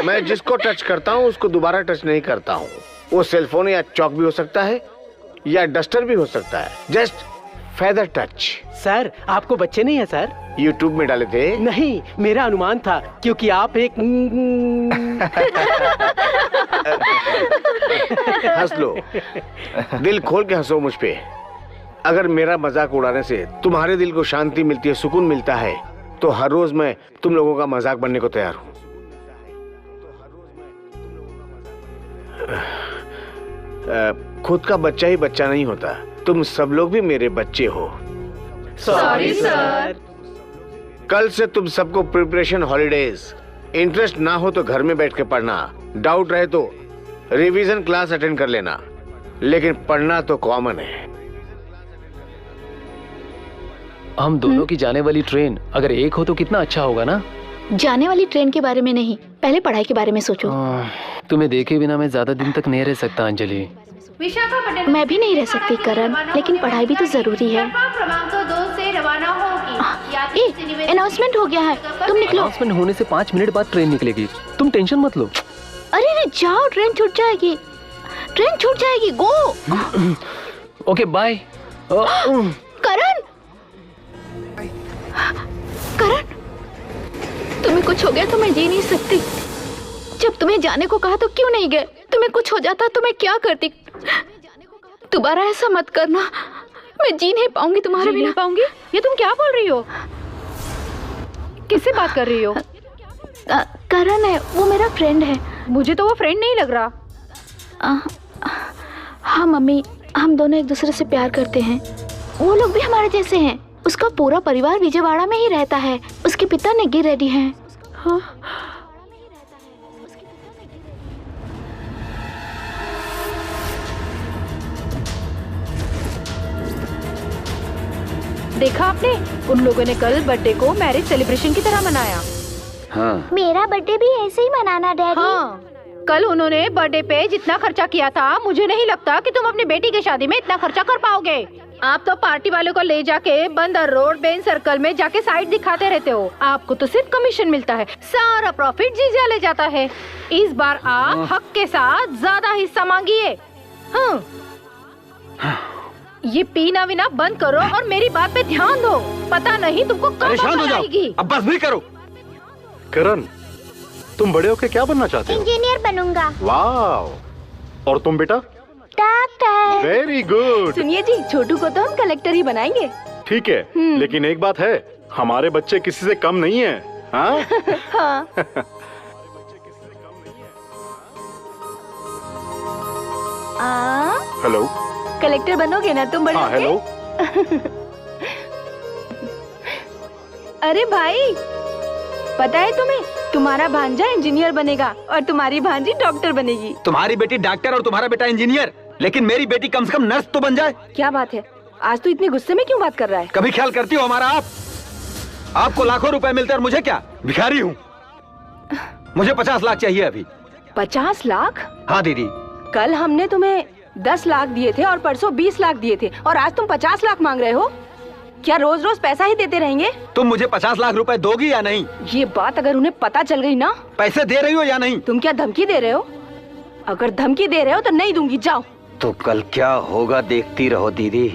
Speaker 7: मैं जिसको टच करता हूँ उसको दोबारा टच नहीं करता हूँ। वो सेलफोन या चौक भी हो सकता है या डस्टर भी हो सकता है। Just feather touch.
Speaker 1: सर आपको बच्चे नहीं है सर?
Speaker 7: यूट्यूब में डाले थे?
Speaker 1: नहीं, मेरा अनुमान था क्योंकि आप एक
Speaker 7: हंस लो, दिल खोल के हंसो मुझ पे। अगर मेरा मजाक उड़ाने से तुम्हारे दिल को शांति मिलती है, सुकून मिलता है, तो हर रोज मैं तुम लोगों का मजाक बनने को तैयार हूँ। खुद का बच्चा ही बच्चा नहीं होता, तुम सब लोग भी मेरे बच्चे हो।
Speaker 5: Sorry sir.
Speaker 7: कल से तुम सबको प्रिपरेशन हॉलीडेज। इंटरेस्ट ना हो तो घर में बैठ के पढ़ना, डाउट रहे तो रिवीजन क्लास अटेंड कर लेना, लेकिन पढ़ना तो कॉमन है।
Speaker 11: हम दोनों की जाने वाली ट्रेन अगर एक हो तो कितना अच्छा होगा ना?
Speaker 15: जाने वाली ट्रेन के बारे में नहीं, पहले पढ़ाई के बारे में सोचो।
Speaker 11: तुम्हें देखे बिना मैं ज्यादा दिन तक नहीं रह सकता अंजलि।
Speaker 15: मैं भी नहीं रह सकती करण, लेकिन पढ़ाई भी तो जरूरी है। अनाउंसमेंट हो गया है, तुम निकलो।
Speaker 11: अनाउंसमेंट होने से 5 मिनट बाद ट्रेन निकलेगी, तुम टेंशन मत लो।
Speaker 15: अरे जाओ, ट्रेन छूट जाएगी, ट्रेन छूट जाएगी, गो।
Speaker 11: Okay bye.
Speaker 15: करण, करण, तुम्हें कुछ हो गया तो मैं जी नहीं सकती। जब तुम्हें जाने को कहा तो क्यों नहीं गए? तुम्हें कुछ हो जाता तो मैं क्या करती? दोबारा ऐसा मत करना, मैं जी नहीं पाऊंगी तुम्हारे बिना।
Speaker 6: पाऊंगी? ये तुम क्या बोल रही हो? किससे बात कर रही हो?
Speaker 15: करण है, वो मेरा फ्रेंड है।
Speaker 6: मुझे तो वो फ्रेंड नहीं लग रहा।
Speaker 15: हाँ मम्मी, हम दोनों एक दूसरे से प्यार करते हैं। वो लोग भी हमारे जैसे हैं। उसका पूरा परिवार विजयवाड़ा में ही रहता है। उसके पिता नेगी रेड्डी हैं। हाँ? देखा आपने, उन लोगों ने कल बर्थडे को मैरिज सेलिब्रेशन की तरह मनाया।
Speaker 17: हाँ। मेरा बर्थडे भी ऐसे ही मनाना डैडी।
Speaker 15: हाँ, कल उन्होंने बर्थडे पे जितना खर्चा किया था, मुझे नहीं लगता कि तुम अपनी बेटी की शादी में इतना खर्चा कर पाओगे। आप तो पार्टी वालों को ले जाके बंदर रोड बेन सर्कल में जाके साइड दिखाते रहते हो। आपको तो सिर्फ कमीशन मिलता है, सारा प्रॉफिट जीजा ले जाता है। इस बार आप हक के साथ ज्यादा हिस्सा मांगिए। हाँ। ये पीना विना बंद करो और मेरी बात पे ध्यान दो। पता नहीं तुमको कब अकल आएगी।
Speaker 8: अब बस भी करो।
Speaker 12: करण, तुम बड़े होके क्या बनना चाहते हो?
Speaker 17: इंजीनियर बनूंगा।
Speaker 12: वाह। और तुम बेटा?
Speaker 17: डॉक्टर।
Speaker 12: Very good.
Speaker 15: सुनिए जी, छोटू को तो हम कलेक्टर ही बनाएंगे।
Speaker 12: ठीक है, लेकिन एक बात है, हमारे बच्चे किसी से कम नहीं है। हाँ?
Speaker 15: हाँ।
Speaker 12: हेलो।
Speaker 15: कलेक्टर बनोगे ना तुम बड़े
Speaker 12: हाँ, हेलो।
Speaker 15: अरे भाई, पता है तुम्हें, तुम्हारा भांजा इंजीनियर बनेगा और तुम्हारी भांजी डॉक्टर बनेगी।
Speaker 8: तुम्हारी बेटी डॉक्टर और तुम्हारा बेटा इंजीनियर, लेकिन मेरी बेटी कम से कम नर्स तो बन जाए।
Speaker 15: क्या बात है, आज तो इतने गुस्से में क्यों बात कर रहा है?
Speaker 8: कभी ख्याल करती हो हमारा आप? आपको लाखों रुपए मिलते हैं और मुझे क्या, भिखारी हूँ। मुझे 50 लाख चाहिए अभी।
Speaker 15: 50 लाख?
Speaker 8: हाँ दीदी।
Speaker 15: कल हमने तुम्हें 10 लाख दिए थे और परसों 20 लाख दिए थे और आज तुम 50 लाख मांग रहे हो। क्या रोज रोज पैसा ही देते रहेंगे?
Speaker 8: तुम मुझे 50 लाख रुपए दोगी या नहीं?
Speaker 15: ये बात अगर उन्हें पता चल गई ना।
Speaker 8: पैसे दे रही हो या नहीं?
Speaker 15: तुम क्या धमकी दे रहे हो? अगर धमकी दे रहे हो तो नहीं दूंगी, जाओ।
Speaker 8: तो कल क्या होगा देखती रहो दीदी।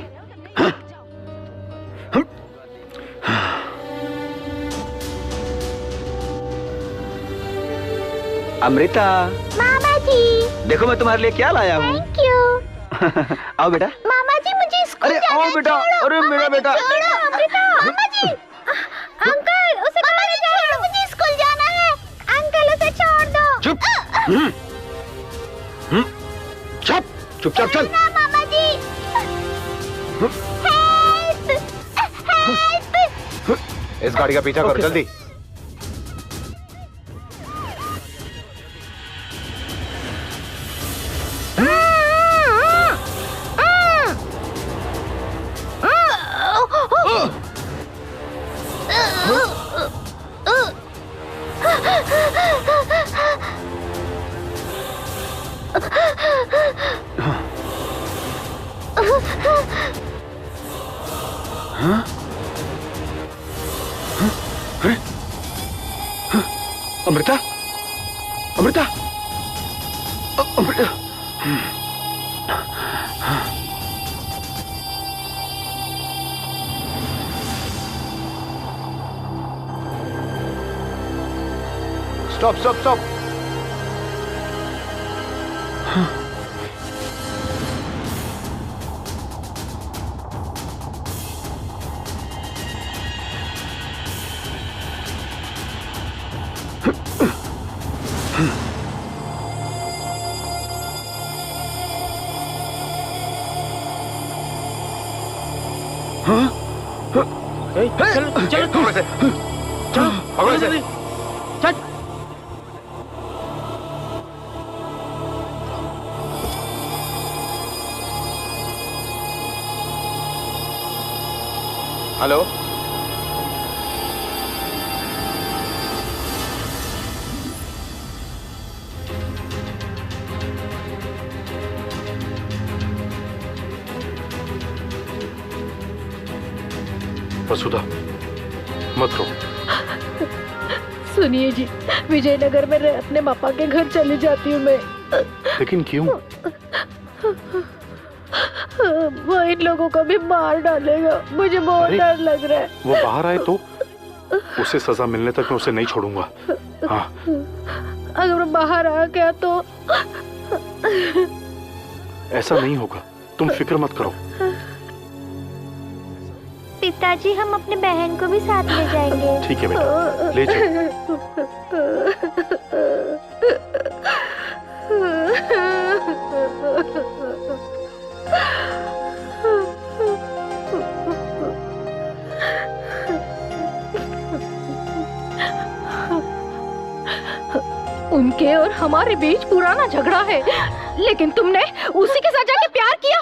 Speaker 8: अमृता।
Speaker 17: मामा जी।
Speaker 8: देखो मैं तुम्हारे लिए क्या लाया हूँ।
Speaker 17: Thank you.
Speaker 8: आओ बेटा।
Speaker 17: मामा जी मुझे स्कूल
Speaker 8: अरे
Speaker 17: जाना
Speaker 8: आओ
Speaker 17: है,
Speaker 8: बेटा।
Speaker 17: छोड़ो।
Speaker 8: अरे मेरा बेटा।
Speaker 17: छोड़ो अमृता। मामा जी। अंकल उसे छोड़ो, मुझे स्कूल जाना है। अंकल उसे छोड़ दो।
Speaker 8: चुप। चुप। चुपचाप चल।
Speaker 17: मामा जी।
Speaker 3: इस गाड़ी का पीछा करो जल्दी।
Speaker 8: Amrita. Amrita. Amrita.
Speaker 3: Stop stop stop.
Speaker 1: चलो चलो
Speaker 3: पकड़ो इसे।
Speaker 1: चलो
Speaker 3: पकड़ो इसे।
Speaker 1: चल।
Speaker 3: हेलो।
Speaker 12: वसुधा मत रो।
Speaker 15: सुनिए जी, विजयनगर में अपने पापा के घर चली जाती हूँ मैं।
Speaker 12: लेकिन क्यों?
Speaker 15: वो इन लोगों को भी मार डालेगा, मुझे बहुत डर लग रहा है।
Speaker 12: वो बाहर आए तो उसे सजा मिलने तक मैं उसे नहीं छोड़ूंगा। हाँ।
Speaker 15: अगर वो बाहर आ गया तो
Speaker 12: ऐसा नहीं होगा, तुम फिक्र मत करो।
Speaker 17: पिताजी हम अपने बहन को भी साथ ले जाएंगे।
Speaker 12: ठीक है बेटा, ले जाओ।
Speaker 15: उनके और हमारे बीच पुराना झगड़ा है, लेकिन तुमने उसी के साथ जाके प्यार किया।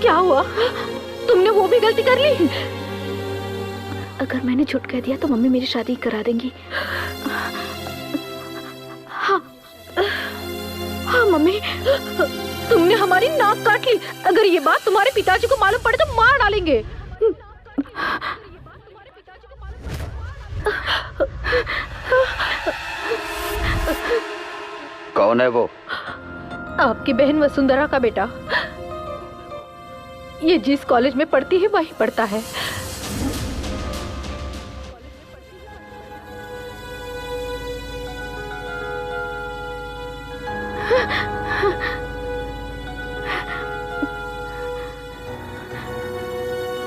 Speaker 15: क्या हुआ? तुमने वो भी गलती कर ली?
Speaker 5: अगर मैंने झूठ कह दिया तो मम्मी मेरी शादी करा देंगी।
Speaker 15: हाँ हाँ मम्मी, तुमने हमारी नाक काट ली। अगर ये बात तुम्हारे पिताजी को मालूम पड़े तो मार डालेंगे।
Speaker 18: कौन है वो?
Speaker 15: आपकी बहन वसुंधरा का बेटा। ये जिस कॉलेज में पढ़ती है वही पढ़ता है।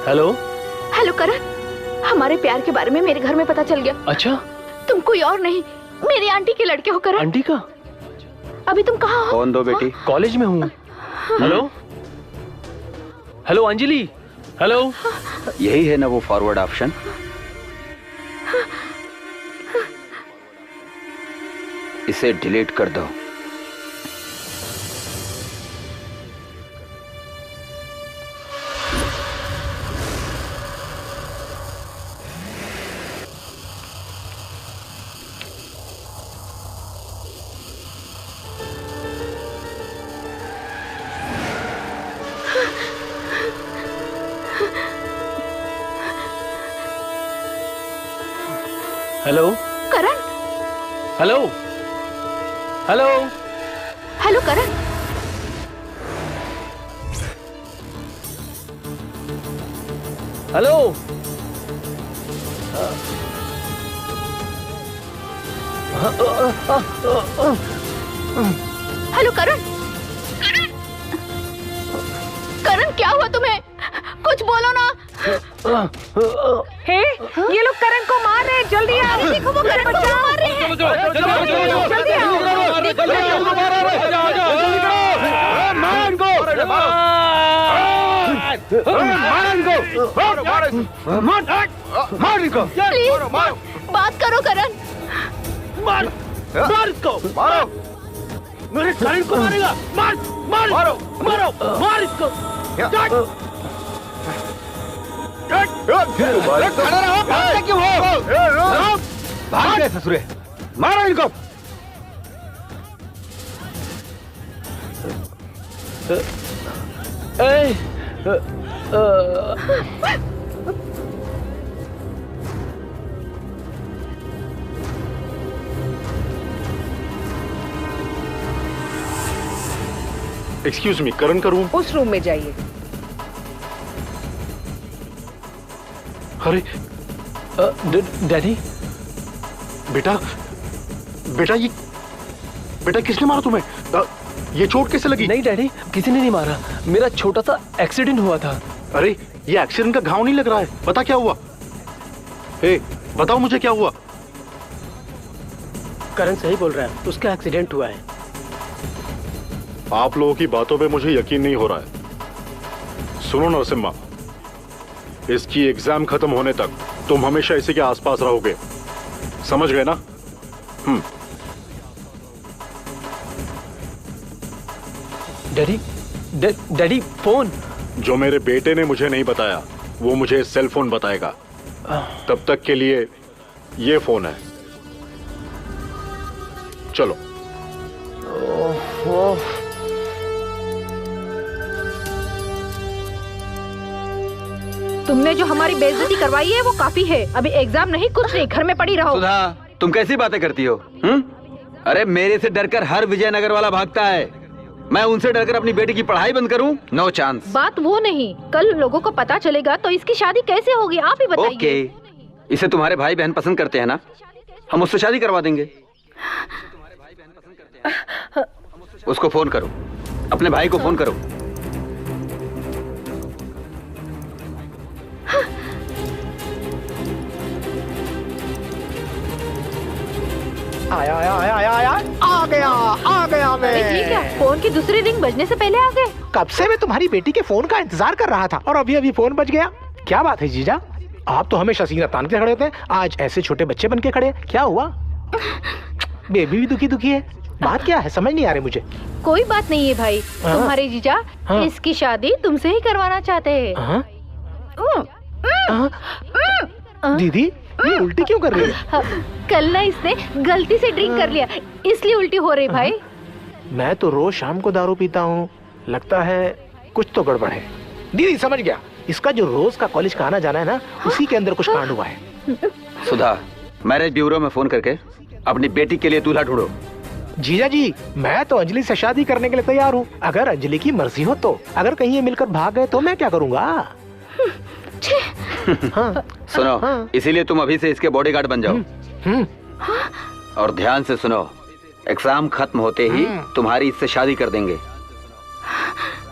Speaker 11: हेलो
Speaker 15: हेलो करण, हमारे प्यार के बारे में मेरे घर में पता चल गया।
Speaker 11: अच्छा?
Speaker 15: तुम कोई और नहीं, मेरी आंटी के लड़के हो करण।
Speaker 11: आंटी का?
Speaker 15: अभी तुम कहाँ हो?
Speaker 18: कौन दो बेटी?
Speaker 11: कॉलेज में हूँ। Hello hello Anjali, hello.
Speaker 18: यही है ना वो फॉरवर्ड ऑप्शन? इसे डिलीट कर दो।
Speaker 11: हेलो
Speaker 15: करण।
Speaker 11: हेलो हेलो
Speaker 15: हेलो करण।
Speaker 11: हेलो
Speaker 15: हेलो करण। करण क्या हुआ तुम्हें? कुछ बोलो ना।
Speaker 6: हे, ये लोग करण को मार रहे हैं, जल्दी आओ।
Speaker 15: देखो वो करण को मार रहे हैं।
Speaker 6: जल्दी
Speaker 15: प्लीज बात करो करण।
Speaker 1: मार मार इसको, मारो। मेरे करण को मारेगा। मार मार मारो मारो मार इसको।
Speaker 8: खड़ा रहो, भागते क्यों हो? भाग गए ससुरे, मारो इनको।
Speaker 12: एक्सक्यूज मी, करण का रूम?
Speaker 6: उस रूम में जाइए।
Speaker 12: अरे
Speaker 11: डैडी।
Speaker 12: बेटा बेटा ये बेटा किसने मारा तुम्हें? ये चोट कैसे लगी?
Speaker 11: नहीं डैडी, किसी ने नहीं मारा। मेरा छोटा सा एक्सीडेंट हुआ था।
Speaker 12: अरे ये एक्सीडेंट का घाव नहीं लग रहा है। बता क्या हुआ? ए, बताओ मुझे क्या हुआ?
Speaker 1: करण सही बोल रहा है, उसका एक्सीडेंट हुआ है।
Speaker 12: आप लोगों की बातों पे मुझे यकीन नहीं हो रहा है। सुनो नरसिम्हा, इसकी एग्जाम खत्म होने तक तुम हमेशा इसी के आसपास रहोगे, समझ गए ना?
Speaker 11: Daddy daddy phone.
Speaker 12: जो मेरे बेटे ने मुझे नहीं बताया वो मुझे सेल फोन बताएगा। तब तक के लिए ये फोन है। चलो।
Speaker 15: तुमने जो हमारी बेइज्जती करवाई है वो काफी है। अभी एग्जाम नहीं, कुछ नहीं, घर में पड़ी रहो।
Speaker 18: सुधा, तुम कैसी बातें करती हो? अरे मेरे से डरकर हर विजयनगर वाला भागता है। मैं उनसे डरकर अपनी बेटी की पढ़ाई बंद करूं? No chance.
Speaker 15: बात वो नहीं, कल लोगों को पता चलेगा तो इसकी शादी कैसे होगी, आप ही बताइए।
Speaker 18: ओके, इसे तुम्हारे भाई बहन पसंद करते हैं ना, हम उससे शादी करवा देंगे। उसको फोन करो, अपने भाई को फोन करो।
Speaker 16: आया आया आया आया आया आ गया मैं।
Speaker 15: ठीक है, फोन की दूसरी रिंग बजने से पहले आ गए।
Speaker 16: कब से मैं तुम्हारी बेटी के फोन का इंतजार कर रहा था और अभी फोन बज गया। क्या बात है जीजा, आप तो हमेशा सीना तान के खड़े होते हैं, आज ऐसे छोटे बच्चे बन के खड़े, क्या हुआ? बेबी भी दुखी दुखी है। बात क्या है समझ नहीं आ रही मुझे।
Speaker 15: कोई बात नहीं है भाई, तुम्हारे जीजा इसकी शादी तुमसे ही करवाना चाहते हैं।
Speaker 16: दीदी ये उल्टी क्यों कर रही है?
Speaker 15: कल ना इसने गलती से ड्रिंक कर लिया, इसलिए उल्टी हो रही भाई।
Speaker 16: मैं तो रोज शाम को दारू पीता हूँ, लगता है कुछ तो गड़बड़ है। दीदी समझ गया, इसका जो रोज का कॉलेज का आना जाना है ना, उसी के अंदर कुछ कांड हुआ है।
Speaker 18: सुधा, मैरिज ब्यूरो में फोन करके अपनी बेटी के लिए दूल्हा ढूंढो।
Speaker 16: जीजा जी, मैं तो अंजलि से शादी करने के लिए तैयार हूँ, अगर अंजलि की मर्जी हो तो। अगर कहीं ये मिलकर भाग गए तो मैं क्या करूँगा?
Speaker 18: सुनो, इसीलिए तुम अभी से इसके बॉडीगार्ड बन जाओ। और ध्यान से सुनो, एग्जाम खत्म होते ही तुम्हारी इससे शादी कर देंगे।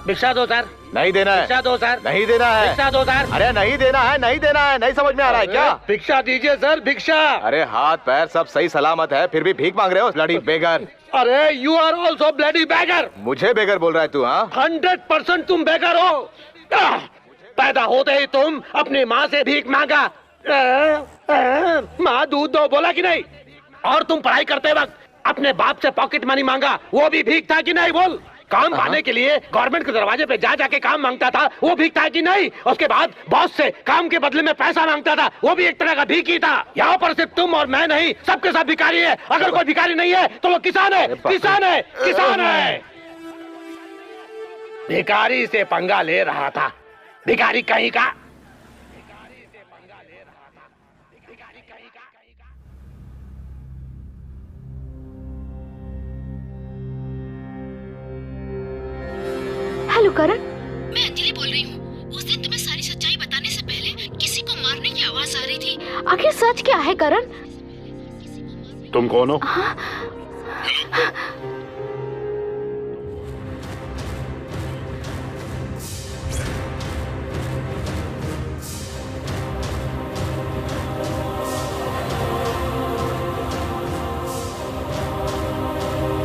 Speaker 2: भिक्षा दो सर।
Speaker 3: नहीं देना है।
Speaker 2: भिक्षा दो सर।
Speaker 3: नहीं देना है।
Speaker 2: भिक्षा दो सर।
Speaker 3: अरे नहीं देना है, नहीं देना है। नहीं समझ में आ रहा है क्या?
Speaker 2: भिक्षा दीजिए सर, भिक्षा।
Speaker 3: अरे हाथ पैर सब सही सलामत है, फिर भी भीख मांग रहे हो ब्लडी बेगर।
Speaker 2: अरे you are also bloody beggar.
Speaker 3: मुझे बेगर बोल रहा है तू? हाँ
Speaker 2: 100% तुम बेगर हो। पैदा होते ही तुम अपनी माँ से भीख मांगा। माँ दूध दो बोला कि नहीं? और तुम पढ़ाई करते वक्त अपने बाप से पॉकेट मनी मांगा, वो भी भीख था कि नहीं? बोल। काम पाने के लिए गवर्नमेंट के दरवाजे पे जा जाके काम मांगता था, वो भीख था कि नहीं? उसके बाद बॉस से काम के बदले में पैसा मांगता था, वो भी एक तरह का भीख ही था। यहाँ पर सिर्फ तुम और मैं नहीं, सबके सब भिखारी है। अगर कोई भिखारी नहीं है तो वो किसान है, किसान है, किसान है। भिखारी से पंगा ले रहा था, भिखारी कहीं का।
Speaker 15: हेलो करण,
Speaker 5: मैं अंजलि बोल रही हूँ। उस दिन तुम्हें सारी सच्चाई बताने से पहले किसी को मारने की आवाज आ रही थी।
Speaker 15: आखिर सच क्या है करण?
Speaker 12: तुम कौन हो?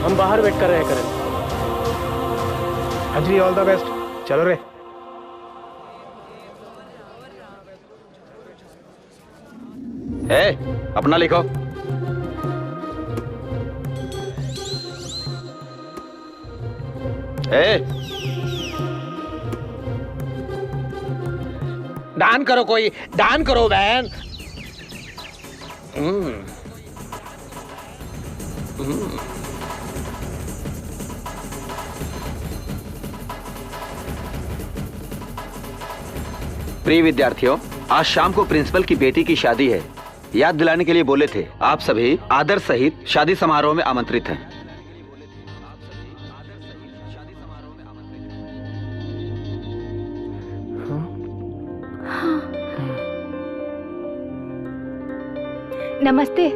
Speaker 16: हम बाहर वेट कर रहे हैं Karan. Anjali all the best. चलो रे।
Speaker 18: अपना लिखो।
Speaker 2: दान करो, कोई दान करो बहन।
Speaker 18: प्रिय विद्यार्थियों, आज शाम को प्रिंसिपल की बेटी की शादी है। याद दिलाने के लिए बोले थे। आप सभी आदर सहित शादी समारोह में आमंत्रित हैं।
Speaker 15: नमस्ते।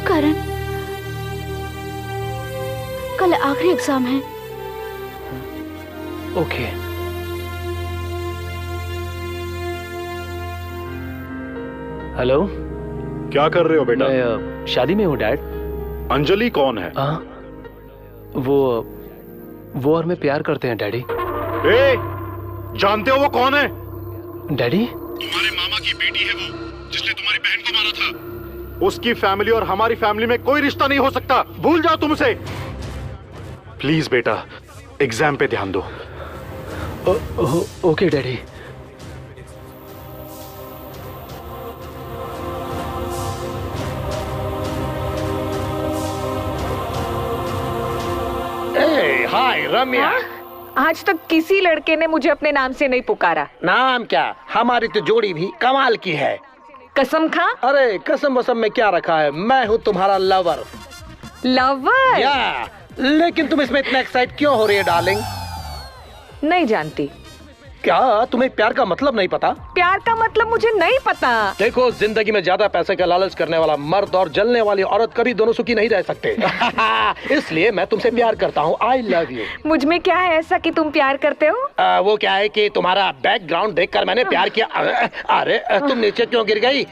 Speaker 15: करण, कल आखिरी एग्जाम है।
Speaker 16: ओके। हेलो,
Speaker 12: क्या कर रहे हो बेटा?
Speaker 11: मैं शादी में हूँ डैड।
Speaker 12: अंजलि कौन है?
Speaker 11: वो और मैं प्यार करते हैं डैडी।
Speaker 12: जानते हो वो कौन है?
Speaker 11: डैडी,
Speaker 12: तुम्हारे मामा की बेटी है वो, जिसने तुम्हारी बहन को मारा था। उसकी फैमिली और हमारी फैमिली में कोई रिश्ता नहीं हो सकता। भूल जाओ तुम उसे। प्लीज बेटा, एग्जाम पे ध्यान दो।
Speaker 11: Okay daddy.
Speaker 2: हाय रम्या।
Speaker 6: आज तक किसी लड़के ने मुझे अपने नाम से नहीं पुकारा।
Speaker 2: नाम क्या, हमारी तो जोड़ी भी कमाल की है।
Speaker 6: कसम खा।
Speaker 2: अरे कसम वसम में क्या रखा है, मैं हूँ तुम्हारा लवर।
Speaker 6: लवर?
Speaker 2: या, लेकिन तुम इसमें इतना एक्साइट क्यों हो रही है डार्लिंग?
Speaker 6: नहीं जानती।
Speaker 2: क्या तुम्हें प्यार का मतलब नहीं पता?
Speaker 6: प्यार का मतलब मुझे नहीं पता।
Speaker 2: देखो, जिंदगी में ज्यादा पैसे का लालच करने वाला मर्द और जलने वाली औरत कभी दोनों सुखी नहीं रह सकते। इसलिए मैं तुमसे प्यार करता हूँ। I love you.
Speaker 6: मुझ में क्या है ऐसा कि तुम प्यार करते हो? वो
Speaker 2: क्या है कि तुम्हारा बैकग्राउंड देखकर मैंने प्यार किया। अरे तुम नीचे क्यों गिर गई?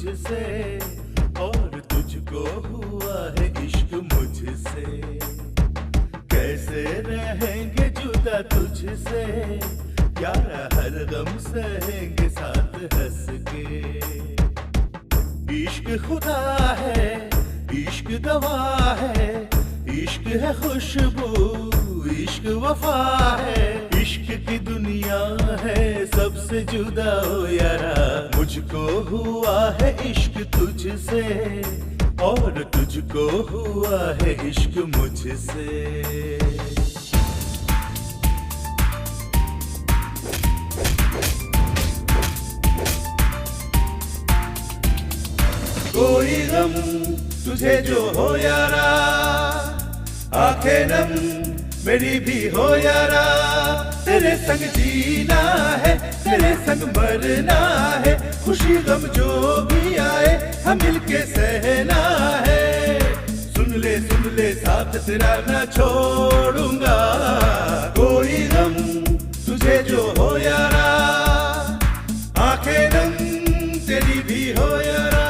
Speaker 14: तुझसे और तुझको हुआ है इश्क मुझसे, कैसे रहेंगे जुदा तुझसे, यारा हर गम सहेंगे साथ हंस के। इश्क खुदा है, इश्क दवा है, इश्क है खुशबू, इश्क वफा है, इश्क की दुनिया है सबसे जुदा हो यारा। मुझको हुआ है इश्क तुझसे और तुझको हुआ है इश्क मुझसे। कोई गम तुझे जो हो यारा, आंखें नम मेरी भी हो यारा, तेरे संग जीना है, तेरे संग मरना है, खुशी गम जो भी आए हम मिलके सहना है। सुन ले साथ तेरा ना छोड़ूंगा, कोई गम तुझे जो हो यारा, आंखें नम तेरी भी हो यारा।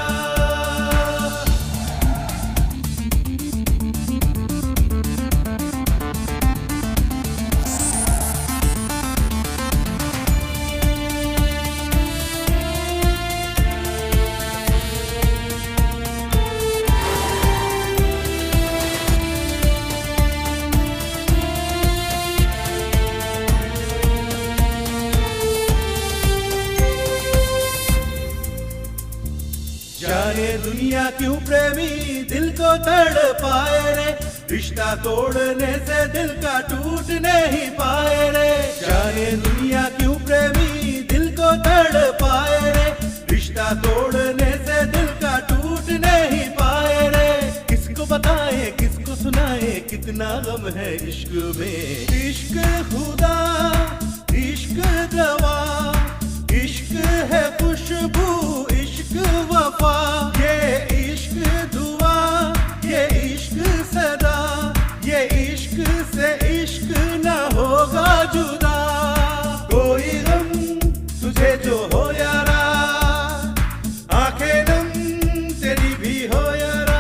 Speaker 14: जाने दुनिया क्यों प्रेमी दिल को तड़पाए रे, रिश्ता तोड़ने से दिल का टूट नहीं पाए रे। जाने दुनिया क्यों प्रेमी दिल को तड़पाए रे, रिश्ता तोड़ने से दिल का टूट नहीं पाए रे। किसको बताएं किसको सुनाएं कितना गम है इश्क में। इश्क खुदा, इश्क दवा, इश्क है खुशबू, इश्क वफा, ये इश्क दुआ, ये इश्क सदा, ये इश्क से इश्क न होगा जुदा। कोई गम तुझे जो हो यारा, आंखें नम तेरी भी हो यारा।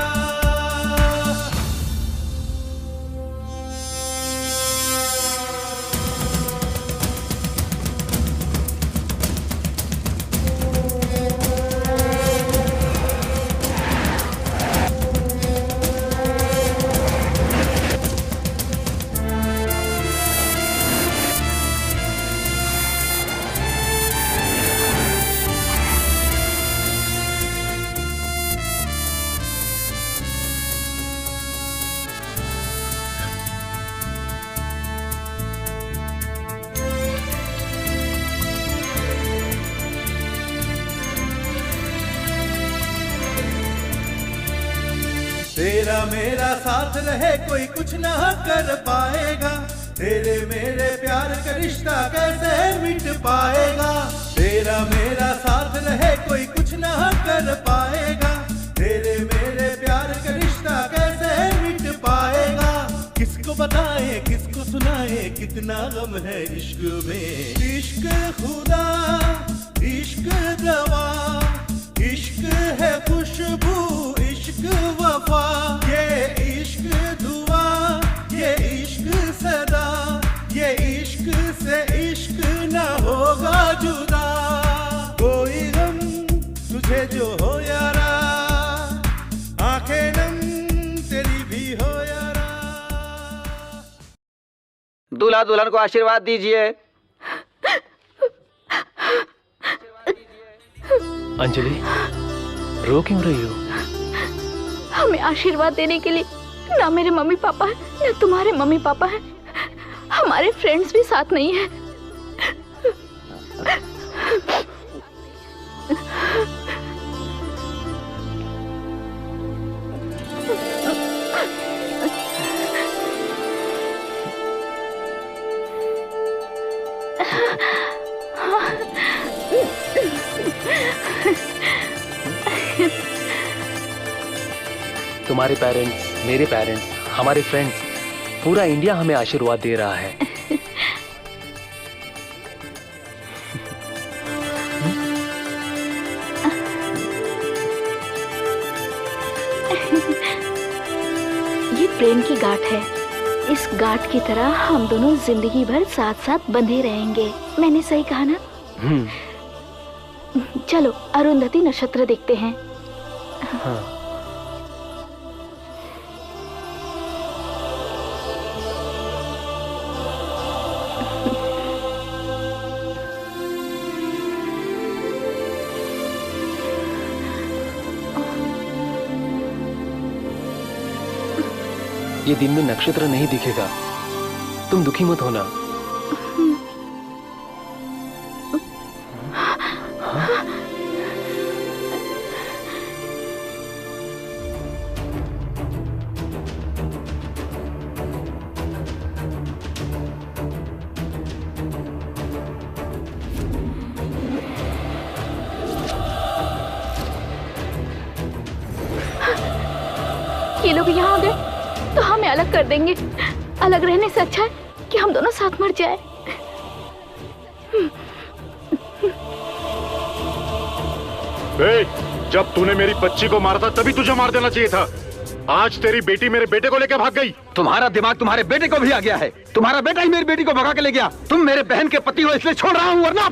Speaker 14: तेरा मेरा साथ रहे कोई कुछ ना कर पाएगा, तेरे मेरे प्यार का रिश्ता कैसे मिट पाएगा। तेरा मेरा साथ रहे कोई कुछ ना कर पाएगा, तेरे ना गम है इश्क में। इश्क खुदा, इश्क दवा, इश्क है खुशबू, इश्क वफा, ये इश्क दुआ, ये इश्क सदा, ये इश्क से इश्क न होगा जुदा। कोई गम तुझे जो हो यारा, आंखें नम तेरी भी हो यारा।
Speaker 18: दूल्हा दुल्हन को आशीर्वाद दीजिए।
Speaker 11: अंजलि, रो क्यों रही हो?
Speaker 15: हमें आशीर्वाद देने के लिए ना मेरे मम्मी पापा है, ना तुम्हारे मम्मी पापा है, हमारे फ्रेंड्स भी साथ नहीं है।
Speaker 11: तुम्हारे पेरेंट्स, मेरे पेरेंट्स, हमारे फ्रेंड्स, पूरा इंडिया हमें आशीर्वाद दे रहा है।
Speaker 15: ये प्रेम की गांठ है। इस गांठ की तरह हम दोनों जिंदगी भर साथ साथ बंधे रहेंगे। मैंने सही कहा ना? चलो अरुंधति नक्षत्र देखते हैं।
Speaker 11: हाँ। ये दिन में नक्षत्र नहीं दिखेगा, तुम दुखी मत होना।
Speaker 15: ये लोग यहाँ आ गए तो हमें अलग कर देंगे। अलग रहने से अच्छा है कि हम दोनों साथ मर जाए।
Speaker 12: जब तूने मेरी बच्ची को मारा था तभी तुझे मार देना चाहिए था। आज तेरी बेटी मेरे बेटे को लेकर भाग गई।
Speaker 18: तुम्हारा दिमाग तुम्हारे बेटे को भी आ गया है। तुम्हारा बेटा ही मेरी बेटी को भगा के ले गया। तुम मेरे बहन के पति हो इसलिए छोड़ रहा हूँ, वरना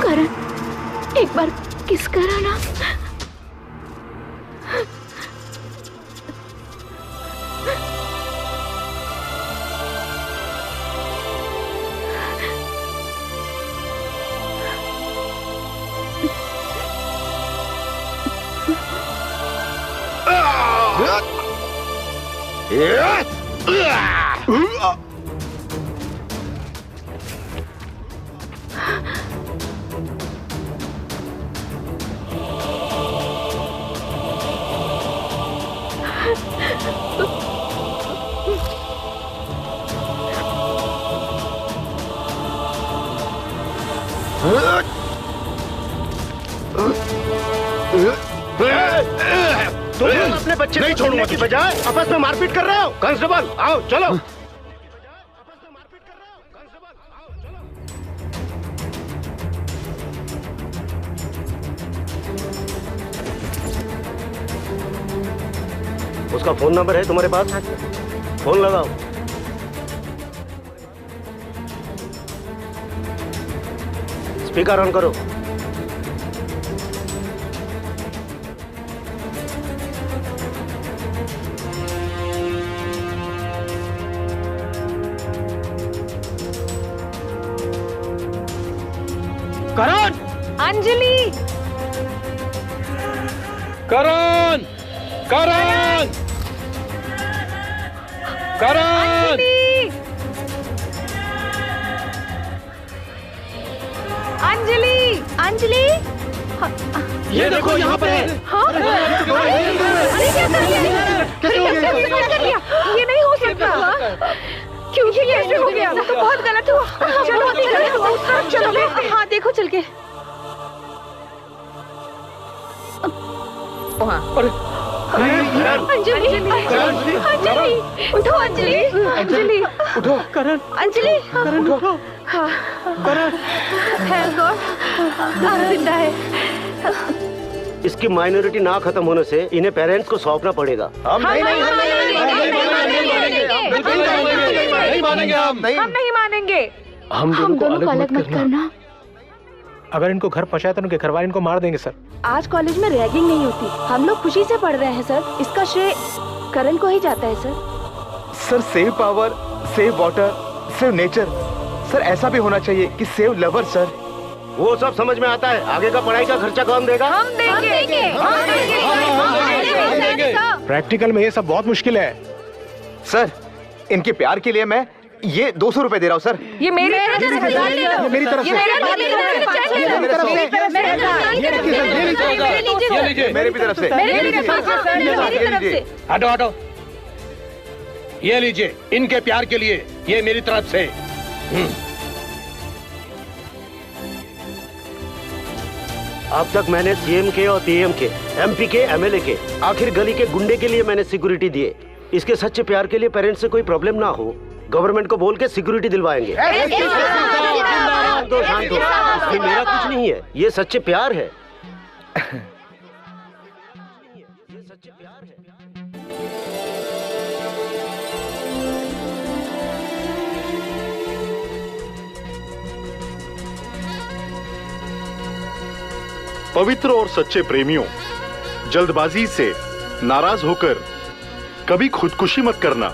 Speaker 15: करण, एक बार किस करो ना।
Speaker 8: तुम लोग अपने बच्चे नहीं छोड़ने की बजाय आपस में मारपीट कर रहे हो। कांस्टेबल आओ, चलो। उसका फोन नंबर है तुम्हारे पास? फोन लगाओ। स्पीकर ऑन करो।
Speaker 1: करण!
Speaker 6: अंजलि!
Speaker 2: करण! करण! करण!
Speaker 6: अंजलि! अंजलि!
Speaker 1: ये देखो यहाँ पर है।
Speaker 6: हाँ? अरे क्या कर लिया? ये नहीं हो सकता। क्यों ये कैसे हो गया? तो बहुत गलत हुआ। चलो हाँ देखो चल के। अंजलि! अंजलि! उठो अंजलि! अंजलि!
Speaker 1: उठो करण!
Speaker 6: अंजलि!
Speaker 1: करण उठो!
Speaker 6: करण! थैंक गॉड जिंदा है।
Speaker 19: इसकी माइनॉरिटी ना खत्म होने से इन्हें पेरेंट्स को सौंपना पड़ेगा।
Speaker 3: हम नहीं मानेंगे।
Speaker 6: हम नहीं मानेंगे।
Speaker 16: हम दोनों को अलग मत करना। अगर इनको घर पहुंचाया तो उनके घर वाले इनको मार देंगे सर।
Speaker 15: आज कॉलेज में रैगिंग नहीं होती, हम लोग खुशी से पढ़ रहे हैं सर। इसका श्रेय करण को ही जाता है sir.
Speaker 3: Sir save power, save water, save nature. Sir ऐसा भी होना चाहिए कि सेव लवर सर।
Speaker 19: वो सब समझ में आता है। आगे का पढ़ाई का खर्चा कौन देगा?
Speaker 6: हम देंगे।
Speaker 16: प्रैक्टिकल में ये सब बहुत मुश्किल है।
Speaker 3: सर इनके प्यार के लिए मैं ये 200 रुपए दे रहा हूँ सर।
Speaker 6: ये मेरी तरफ से।
Speaker 3: ये मेरी तरफ से। मेरी तरफ से।
Speaker 2: हटो हटो। ये लीजिए इनके प्यार के लिए, ये मेरी तरफ से।
Speaker 19: अब तक मैंने सीएम के और पीएम के, एमपी के, एमएलए के, आखिर गली के गुंडे के लिए मैंने सिक्योरिटी दिए। इसके सच्चे प्यार के लिए पेरेंट्स से कोई प्रॉब्लम ना हो, गवर्नमेंट को बोल के सिक्योरिटी दिलवाएंगे। शांत हो, इसमें मेरा कुछ नहीं है, ये सच्चे प्यार है।
Speaker 12: पवित्र और सच्चे प्रेमियों, जल्दबाजी से नाराज होकर कभी खुदकुशी मत करना।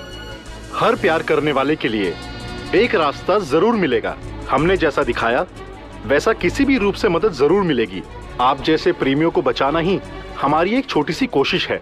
Speaker 12: हर प्यार करने वाले के लिए एक रास्ता जरूर मिलेगा। हमने जैसा दिखाया वैसा किसी भी रूप से मदद जरूर मिलेगी। आप जैसे प्रेमियों को बचाना ही हमारी एक छोटी सी कोशिश है।